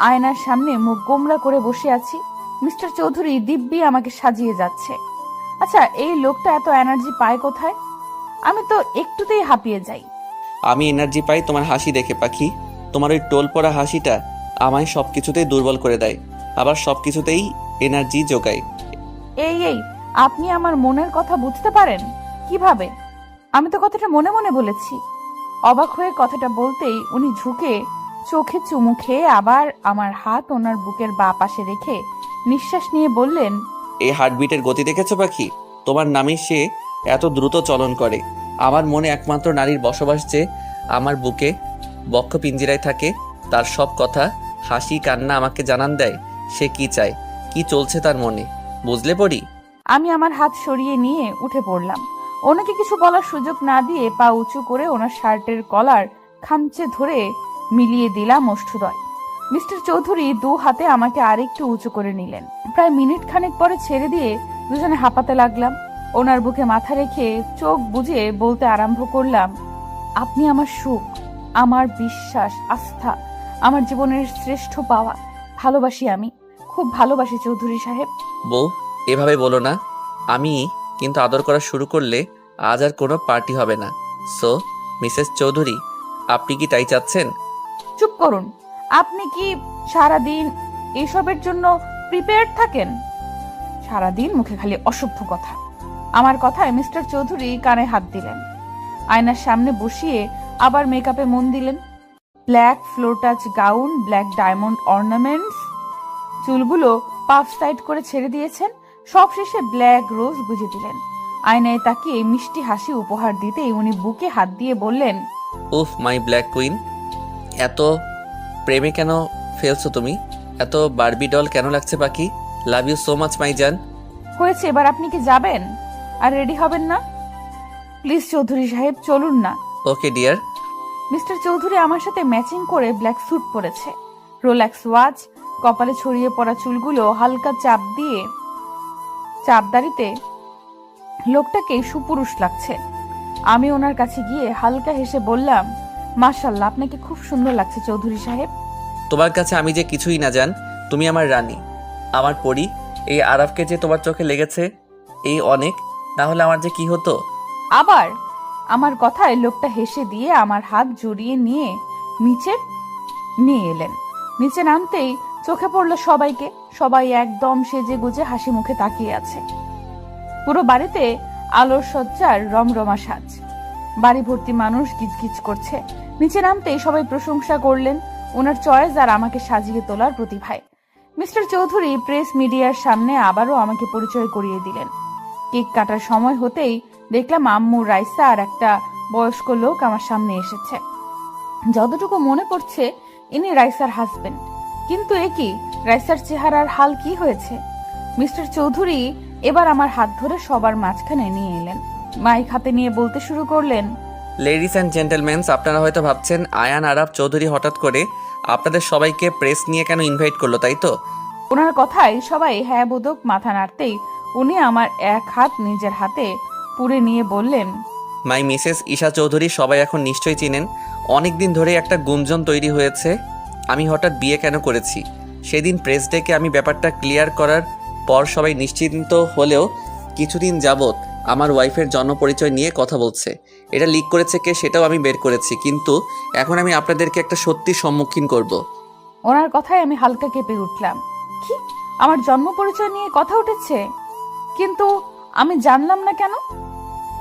আয়নার সামনে মুখ গোমরা করে বসে আছি। মিস্টার চৌধুরী দিব্যি আমাকে সাজিয়ে যাচ্ছে। আচ্ছা, এই লোকটা এত এনার্জি পায় কোথায়? আমি তো একটুতেই হাঁপিয়ে যাই। আমি এনার্জি পাই তোমার হাসি দেখে পাখি। তোমার ওই টোল পড়া হাসিটা আমায় সবকিছুতেই দুর্বল করে দেয়, আবার সবকিছুতেই এনার্জি যোগায়। এই আপনি আমার মনের কথা বুঝতে পারেন কিভাবে? আমি তো কথাটা মনে মনে বলেছি। অবাক হয়ে কথাটা বলতেই উনি ঝুঁকে চোখে চুমু খেয়ে আবার আমার হাত ওনার বুকের বাঁ পাশে রেখে নিঃশ্বাস নিয়ে বললেন, এই হার্টবিটের গতি দেখেছো পাখি? তোমার নামে সে এত দ্রুত চলন করে। আমার মনে একমাত্র নারীর বসবাস যে আমার বুকে বক্ষ পিঞ্জিরায় থাকে, তার সব কথা, হাসি, কান্না আমাকে জানান দেয় সে কি চায়, কি চলছে তার মনে। বুঝলে পড়ি? আমি আমার হাত সরিয়ে নিয়ে উঠে পড়লাম। ওনাকে কিছু বলার সুযোগ না দিয়ে পা উঁচু করে ওনার শার্টের কলার খামচে ধরে মিলিয়ে দিলাম ওষ্ঠদ্বয়। মিস্টার চৌধুরী দু হাতে আমাকে আরেকটু উঁচু করে নিলেন। প্রায় মিনিট খানেক পরে ছেড়ে দিয়ে দুজনে হাঁপাতে লাগলাম। ওনার বুকে মাথা রেখে চোখ বুজে বলতে আরম্ভ করলাম, আপনি আমার সুখ, আমার বিশ্বাস, আস্থা, আমার জীবনের শ্রেষ্ঠ পাওয়া। ভালোবাসি, আমি খুব ভালোবাসি চৌধুরী সাহেব। বউ, এভাবে বলো না। আমি কিন্তু আদর করা শুরু করলে আজ আর কোনো পার্টি হবে না। সো মিসেস চৌধুরী, আপনি কি তাই চাচ্ছেন? চুপ করুন। আপনি কি সারাদিন এইসবের জন্য প্রিপেয়ার্ড থাকেন? সারাদিন মুখে খালি অসভ্য কথা। আমার কথায় মিস্টার চৌধুরী কানে হাত দিলেন, আয়নার সামনে বসিয়ে আবার মেকআপে মন দিলেন। Black floor touch gown, black diamond ornaments, চুলগুলো পাফ সাইড করে ছেড়ে দিয়েছেন। সব শেষে ব্ল্যাক রোজ গুজে দিলেন। আয়নায় তাকিয়ে মিষ্টি হাসি উপহার দিতেই উনি বুকে হাত দিয়ে বললেন, উফ মাই ব্ল্যাক কুইন, এত প্রেমে কেন ফেলছো তুমি? এত বারবি ডল কেন লাগছে পাখি? Love you so much my জান। হয়েছে, এবার আপনি কি যাবেন আর রেডি হবেন না? প্লিজ চৌধুরী সাহেব, চলুন না। Okay dear. মিস্টার চৌধুরী আমার সাথে ম্যাচিং করে ব্ল্যাক স্যুট পরেছে, রোলেক্স ওয়াচ, কপালে ছড়িয়ে পড়া চুলগুলো হালকা চাপদারিতে লোকটাকে সুপুরুষ লাগছে। আমি ওনার কাছে গিয়ে হালকা হেসে বললাম, মাশাআল্লাহ, আপনাকে খুব সুন্দর লাগছে চৌধুরী সাহেব। তোমার কাছে আমি যে কিছুই না জান, তুমি আমার রানী, আমার পরী। এই আরাফকে যে তোমার চোখে লেগেছে এই অনেক, না হলে আমার যে কি হতো। আবার আমার কথায় লোকটা হেসে দিয়ে আমার হাত জড়িয়ে নিয়ে নিচে নিয়ে এলেন। নিচে নামতেই চোখে পড়লো সবাইকে। সবাই একদম সেজে গুজে হাসি মুখে তাকিয়ে আছে। পুরো বাড়িতে আলোর সজ্জার রমরমা সাজ, বাড়ি ভর্তি মানুষ গিজগিজ করছে। নিচে নামতেই সবাই প্রশংসা করলেন ওনার চয়েস আর আমাকে সাজিয়ে তোলার প্রতিভায়। মিস্টার চৌধুরী প্রেস মিডিয়ার সামনে আবারও আমাকে পরিচয় করিয়ে দিলেন। কেক কাটার সময় হতেই দেখলাম আম্মু, রাইসা আর একটা বয়স্ক লোক আমার সামনে এসেছে। যতটুকু মনে পড়ছে ইনি রাইসার হাজবেন্ড। কিন্তু একই রাইসার চেহারার হাল কি হয়েছে? মিস্টার চৌধুরী এবার আমার হাত ধরে সবার মাঝখানে নিয়ে এলেন। মাইক হাতে নিয়ে বলতে শুরু করলেন, লেডিস অ্যান্ড জেন্টলম্যানস, আপনারা হয়তো ভাবছেন আয়ান আরাফ চৌধুরী হঠাৎ করে আপনাদের সবাইকে প্রেস নিয়ে কেন ইনভাইট করলো, তাই তো? ওনার কথায় সবাই হ্যাঁ বোধক মাথা নাড়তেই উনি আমার এক হাত নিজের হাতে পুরে নিয়ে বললেন, মাই মিসেস ঈশা চৌধুরী সবাই এখন নিশ্চয়ই চিনেন। অনেকদিন ধরে একটা গুঞ্জন তৈরি হয়েছে আমি হঠাৎ বিয়ে কেন করেছি। সেদিন প্রেস ডেকে আমি ব্যাপারটা ক্লিয়ার করার পর সবাই নিশ্চিন্ত হলেও কিছুদিন যাবৎ আমার ওয়াইফের জন্ম পরিচয় নিয়ে কথা বলছে। এটা লিক করেছে কে সেটাও আমি বের করেছি, কিন্তু এখন আমি আপনাদেরকে একটা সত্যির সম্মুখীন করব। ওনার কথায় আমি হালকা কেঁপে উঠলাম। কি, আমার জন্ম পরিচয় নিয়ে কথা উঠেছে? কিন্তু আমি জানলাম না কেন?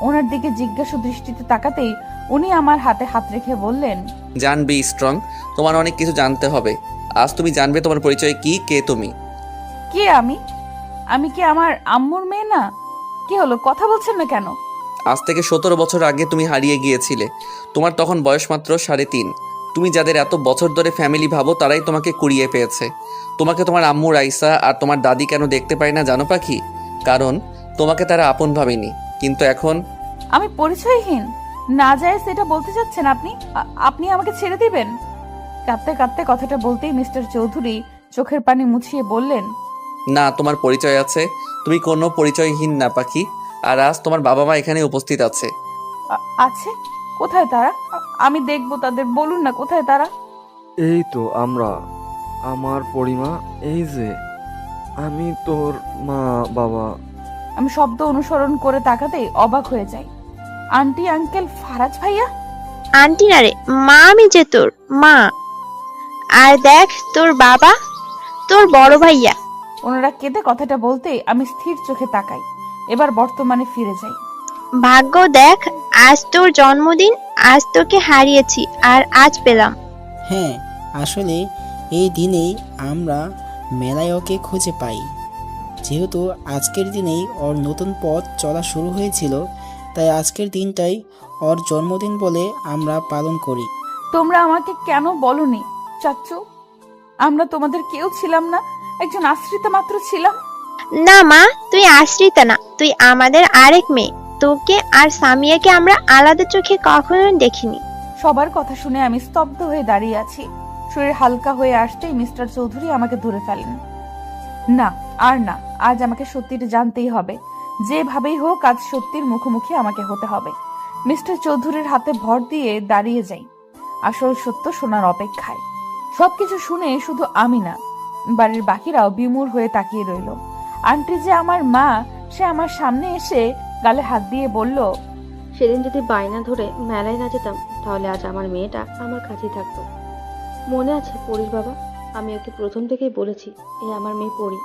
ওনার দিকে জিজ্ঞাসু দৃষ্টিতে তাকাতেই উনি আমার হাতে হাত রেখে বললেন, জানবি স্ট্রং, তোমার অনেক কিছু জানতে হবে। আজ তুমি জানবে তোমার পরিচয় কি, কে তুমি। কে আমি? আমি কি আমার আম্মুর মেয়ে না? কি হলো, কথা বলছেন না কেন? আজ থেকে 17 বছর আগে তুমি হারিয়ে গিয়েছিলে। তোমার তখন বয়স মাত্র 3.5। তুমি যাদের এত বছর ধরে ফ্যামিলি ভাবো তারাই তোমাকে কুড়িয়ে পেয়েছে। তোমাকে তোমার আম্মু রাইসা আর তোমার দাদি কেন দেখতে পায় না জানো পাখি? কারণ তোমাকে তারা আপন ভাবেনি, কিন্তু এখন আমি পরিচয়হীন না যায় সেটা বলতে চাচ্ছেন আপনি? আপনি আমাকে ছেড়ে দিবেন? কাঁদতে কাঁদতে কথাটা বলতেই মিস্টার চৌধুরী চোখের পানি মুছিয়ে বললেন, না, তোমার পরিচয় আছে। তুমি কোনো পরিচয়হীন না পাখি। আর আজ তোমার বাবা মা এখানে উপস্থিত আছে। আছে? কোথায় তারা? আমি দেখবো তাদের, বলুন না কোথায় তারা? এই তো আমরা, আমার পরিমা, এই যে আমি তোর মা বাবা। আমি শব্দ অনুসরণ করে তাকাতেই অবাক হয়ে যাই। আন্টি, আঙ্কেল, ফারাজ ভাইয়া। আন্টি না রে, মা আমি যে তোর মা। আর দেখ তোর বাবা, তোর বড় ভাইয়া। ওনারা কেঁদে কথাটা বলতেই আমি স্থির চোখে তাকাই। এবার বর্তমানে ফিরে যাই। ভাগ্য দেখ, আজ তোর জন্মদিন, আজ তোকে হারিয়েছি আর আজ পেলাম। হ্যাঁ, আসলে এই দিনেই আমরা মেলায় ওকে খুঁজে পাই। যেহেতু আজকের দিনেই ওর নতুন পথ চলা শুরু হয়েছিল, তাই আজকের দিনটাই ওর জন্মদিন বলে আমরা পালন করি। তোমরা আমাকে কেন বলনি চাচ্চু? আমরা তোমাদের কেউ ছিলাম না, একজন আশ্রিতা মাত্র ছিলাম। না মা, তুই আশ্রিতা না, তুই আমাদের আরেক মেয়ে। তোকে আর সামিয়াকে আমরা আলাদা চোখে কখনো দেখিনি। সবার কথা শুনে আমি স্তব্ধ হয়ে দাঁড়িয়ে আছি। শরীর হালকা হয়ে আসতেই মিস্টার চৌধুরী আমাকে ধরে ফেলেন। না, আর না, আজ আমাকে সত্যিটা জানতেই হবে। যেভাবেই হোক আজ সত্যির মুখোমুখি আমাকে হতে হবে। মিস্টার চৌধুরীর হাতে ভর দিয়ে দাঁড়িয়ে যাই, আসল সত্য শোনার অপেক্ষায়। সবকিছু শুনে শুধু আমি না, বাড়ির বাকিরাও বিমূঢ় হয়ে তাকিয়ে রইল। আন্টি যে আমার মা, সে আমার সামনে এসে গালে হাত দিয়ে বলল, সেদিন যদি বায়না ধরে মেলায় না যেতাম তাহলে আজ আমার মেয়েটা আমার কাছেই থাকতো। মনে আছে পরির বাবা? আমি ওকে প্রথম থেকেই বলেছি এই আমার মেয়ে পরি।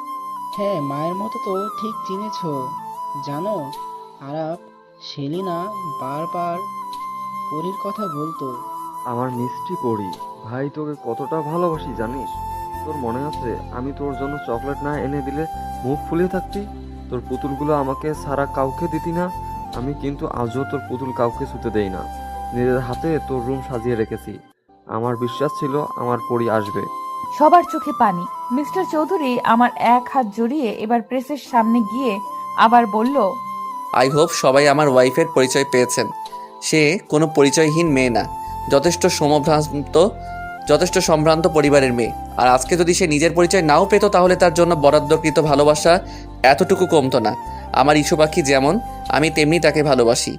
হ্যাঁ, মায়ের মতো তো ঠিক চিনেছ। জানো, আরাপ, সেলিনা বারবার পরীর কথা বলতো। আমার মিষ্টি পরি, ভাই তোকে কতটা ভালোবাসি জানিস? তোর মনে আছে আমি তোর জন্য চকলেট না এনে দিলে মুখ ফুলিয়ে থাকতি? তোর পুতুলগুলো আমাকে ছাড়া কাউকে দিতি না। আমি কিন্তু আজও তোর পুতুল কাউকে ছুতে দেই না। নিজের হাতে তোর রুম সাজিয়ে রেখেছি। আমার বিশ্বাস ছিল আমার পরি আসবে। সবার চোখে পানি। মিস্টার চৌধুরী আমার এক হাত জড়িয়ে এবার প্রেসের সামনে গিয়ে আবার বলল, আই হোপ সবাই আমার ওয়াইফের পরিচয় পেয়েছেন। সে কোনো পরিচয়হীন মেয়ে না, যথেষ্ট সম্ভ্রান্ত পরিবারের মেয়ে। আর আজকে যদি সে নিজের পরিচয় নাও পেত তাহলে তার জন্য বরাদ্দকৃত ভালোবাসা এতটুকু কমতো না। আমার ইস্যু পাখি যেমন, আমি তেমনি তাকে ভালোবাসি।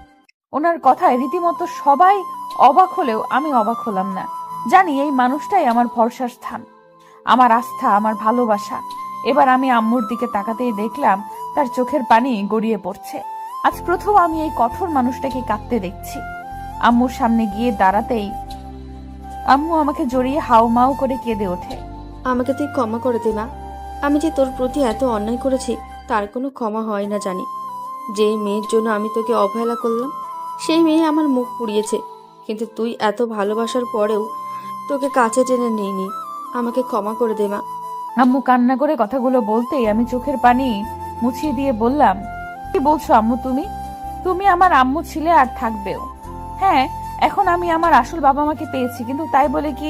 ওনার কথায় রীতিমতো সবাই অবাক হলেও আমি অবাক হলাম না। জানি এই মানুষটাই আমার ভরসার স্থান, আমার আস্থা, আমার ভালোবাসা। এবার আমি আম্মুর দিকে তাকাতেই দেখলাম তার চোখের পানি গড়িয়ে পড়ছে। আজ প্রথম আমি এই কঠোর মানুষটাকে কাঁদতে দেখছি। আম্মুর সামনে গিয়ে দাঁড়াতেই আম্মু আমাকে জড়িয়ে হাউমাউ করে কেঁদে ওঠে। আমাকে তুই ক্ষমা করে দে মা। আমি যে তোর প্রতি এত অন্যায় করেছি তার কোনো ক্ষমা হয় না জানি। যে মেয়ের জন্য আমি তোকে অবহেলা করলাম সেই মেয়ে আমার মুখ পুড়িয়েছে, কিন্তু তুই এত ভালোবাসার পরেও তোকে কাছে টেনে নিইনি। আমাকে ক্ষমা করে দে মা। আম্মু কান্না করে কথাগুলো বলতেই আমি চোখের পানি মুছিয়ে দিয়ে বললাম, কি বলছো আম্মু? তুমি আমার আম্মু ছিলে আর থাকবেও। হ্যাঁ, এখন আমি আমার আসল বাবা মাকে পেয়েছি, কিন্তু তাই বলে কি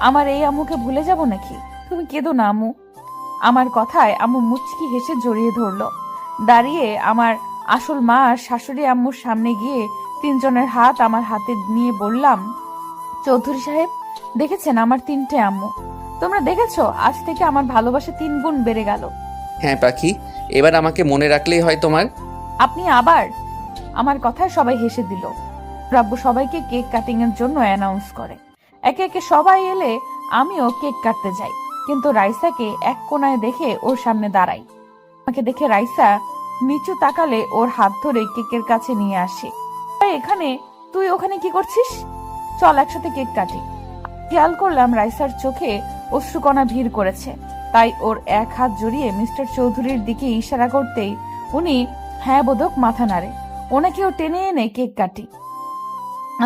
আমার এই আম্মুকে ভুলে যাব নাকি? তুমি কেঁদো না আম্মু। আমার কথায় আম্মু মুচকি হেসে জড়িয়ে ধরলো। দাঁড়িয়ে আমার আসল মা আর শাশুড়ি আম্মুর সামনে গিয়ে তিনজনের হাত আমার হাতে নিয়ে বললাম, চৌধুরী সাহেব, দেখেছেন আমার 3টে আম্মু? তোমরা দেখেছো, আজ থেকে আমার ভালোবাসা 3 গুণ বেড়ে গেল। হ্যাঁ পাখি, এবার আমাকে মনে রাখলেই হয় তোমার। আপনি আবার? আমার কথায় সবাই হেসে দিল। রাব্বু সবাইকে কেক কাটিং এর জন্য অ্যানাউন্স করে। একে একে সবাই এলে আমিও কেক কাটতে যাই, কিন্তু রাইসাকে এক কোনায় দেখে ওর সামনে দাঁড়াই। আমাকে দেখে রাইসা নিচু তাকালে ওর হাত ধরে কেকের কাছে নিয়ে আসি। এখানে তুই ওখানে কি করছিস? চল একসাথে কেক কাটি। খেয়াল করলাম রাইসার চোখে অশ্রুকণা ভিড় করেছে, তাই ওর এক হাত জড়িয়ে মিস্টার চৌধুরীর দিকে ইশারা করতেই উনি হ্যাঁ বোধক মাথা নাড়ে। ওনাকেও টেনে এনে কেক কাটি।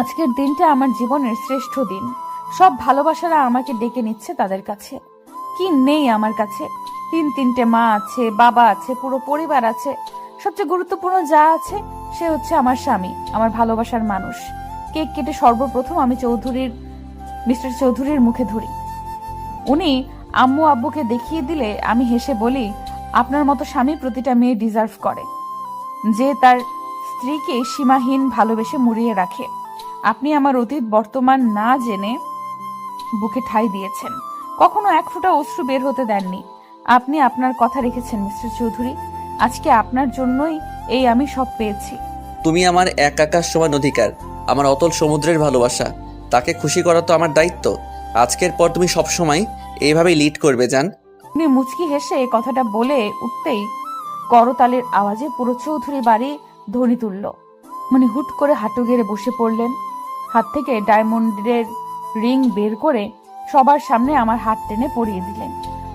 আজকের দিনটা আমার জীবনের শ্রেষ্ঠ দিন। সব ভালোবাসারা আমাকে ডেকে নিচ্ছে তাদের কাছে। কি নেই আমার কাছে? তিনটে মা আছে, বাবা আছে, পুরো পরিবার আছে। সবচেয়ে গুরুত্বপূর্ণ যা আছে সে হচ্ছে আমার স্বামী, আমার ভালোবাসার মানুষ। কেক কেটে সর্বপ্রথম আমি মিস্টার চৌধুরীর মুখে ধরি। উনি আম্মু আব্বুকে দেখিয়ে দিলে আমি হেসে বলি, আপনার মতো স্বামী প্রতিটা মেয়ে ডিজার্ভ করে, যে তার স্ত্রীকে সীমাহীন ভালোবেসে মুড়িয়ে রাখে। আপনি আমার অতীত বর্তমান না জেনে বুকে ঠাঁই দিয়েছেন, কখনো এক ফোঁটা অশ্রু বের হতে দেননি। আপনি আপনার কথা রেখেছেন মিস্টার চৌধুরী। আজকে আপনার জন্যই এই আমি সব পেয়েছি। তুমি আমার এক আকাশ সমান অধিকার, আমার অতল সমুদ্রের ভালোবাসা। তাকে খুশি করা তো আমার দায়িত্ব। আজকের পর তুমি সবসময় এইভাবেই লিড করবে জান। উনি মুচকি হেসে এই কথাটা বলে উঠতেই করতালের আওয়াজে পুরো চৌধুরী বাড়ি ধ্বনি তুলল। উনি হুট করে হাঁটু গেড়ে বসে পড়লেন। হাত থেকে ডায়মন্ডের রিং বের করে সবার সামনে আমার হাত টেনে পরিয়ে দিলেন।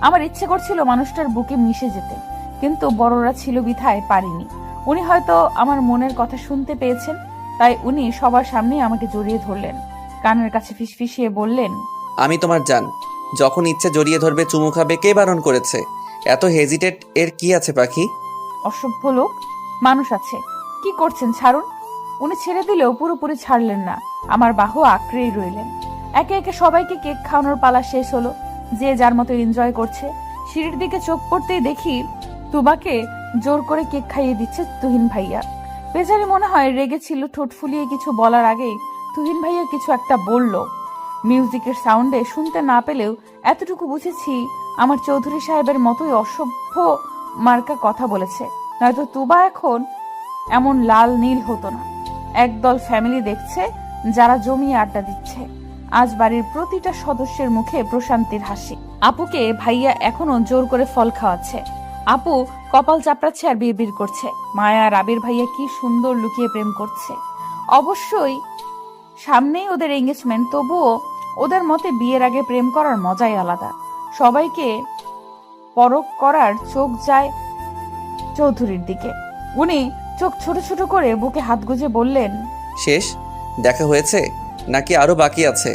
আমার ইচ্ছে করছিল মানুষটার বুকে মিশে যেতে, কিন্তু বড়রা ছিল বিধায় পারিনি। উনি হয়তো আমার মনের কথা শুনতে পেয়েছেন, তাই উনি সবার সামনে আমাকে জড়িয়ে ধরলেন। কানের কাছে ফিসফিসিয়ে বললেন, আমি তোমার জান, যখন ইচ্ছে জড়িয়ে ধরবে, চুমু খাবে, কে বারণ করেছে? এত হেজিটেট এর কি আছে পাখি? অসভ্য লোক, মানুষ আছে। কি করছেন, ছাড়ুন। উনি ছেড়ে দিলেও পুরোপুরি ছাড়লেন না, আমার বাহু আঁকড়েই রইলেন। একে একে সবাইকে কেক খাওয়ানোর পালা শেষ হলো। যে যার মতো এনজয় করছে। সিঁড়ির দিকে চোখ পড়তেই দেখি তুবাকে জোর করে কেক খাইয়ে দিচ্ছে তুহিন ভাইয়া। বেচারি মনে হয় রেগেছিল, ঠোঁট ফুলিয়ে কিছু বলার আগেই তুহিন ভাইয়া কিছু একটা বলল। মিউজিকের সাউন্ডে শুনতে না পেলেও এতটুকু বুঝেছি আমার চৌধুরী সাহেবের মতোই অসভ্য মার্কা কথা বলেছে, নয়তো তুবা এখন এমন লাল নীল হতো না। একদল ফ্যামিলি দেখছে যারা জমিয়ে আড্ডা দিচ্ছে। আজ বাড়ির প্রতিটা সদস্যের মুখে প্রশান্তির হাসি। আপুকে ভাইয়া এখনো জোর করে ফল খাওয়াচ্ছে। আপু কপাল চাপড়াচ্ছে আর বিড়বিড় করছে। মায়া আর আবির ভাইয়া কি সুন্দর লুকিয়ে প্রেম করছে। অবশ্যই সামনেই ওদের এঙ্গেজমেন্ট, তবুও ওদের মতে বিয়ের আগে প্রেম করার মজাই আলাদা। সবাইকে পরখ করার চোখ যায় চৌধুরীর দিকে। উনি চোখ ছোট ছোট করে বুকে হাত গুজে বললেন, শেষ দেখা হয়েছে নাকি আরো বাকি আছে?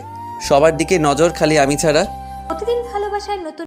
সবার দিকে নজর খালি আমি ছাড়া। প্রতিদিন ভালোবাসার নতুন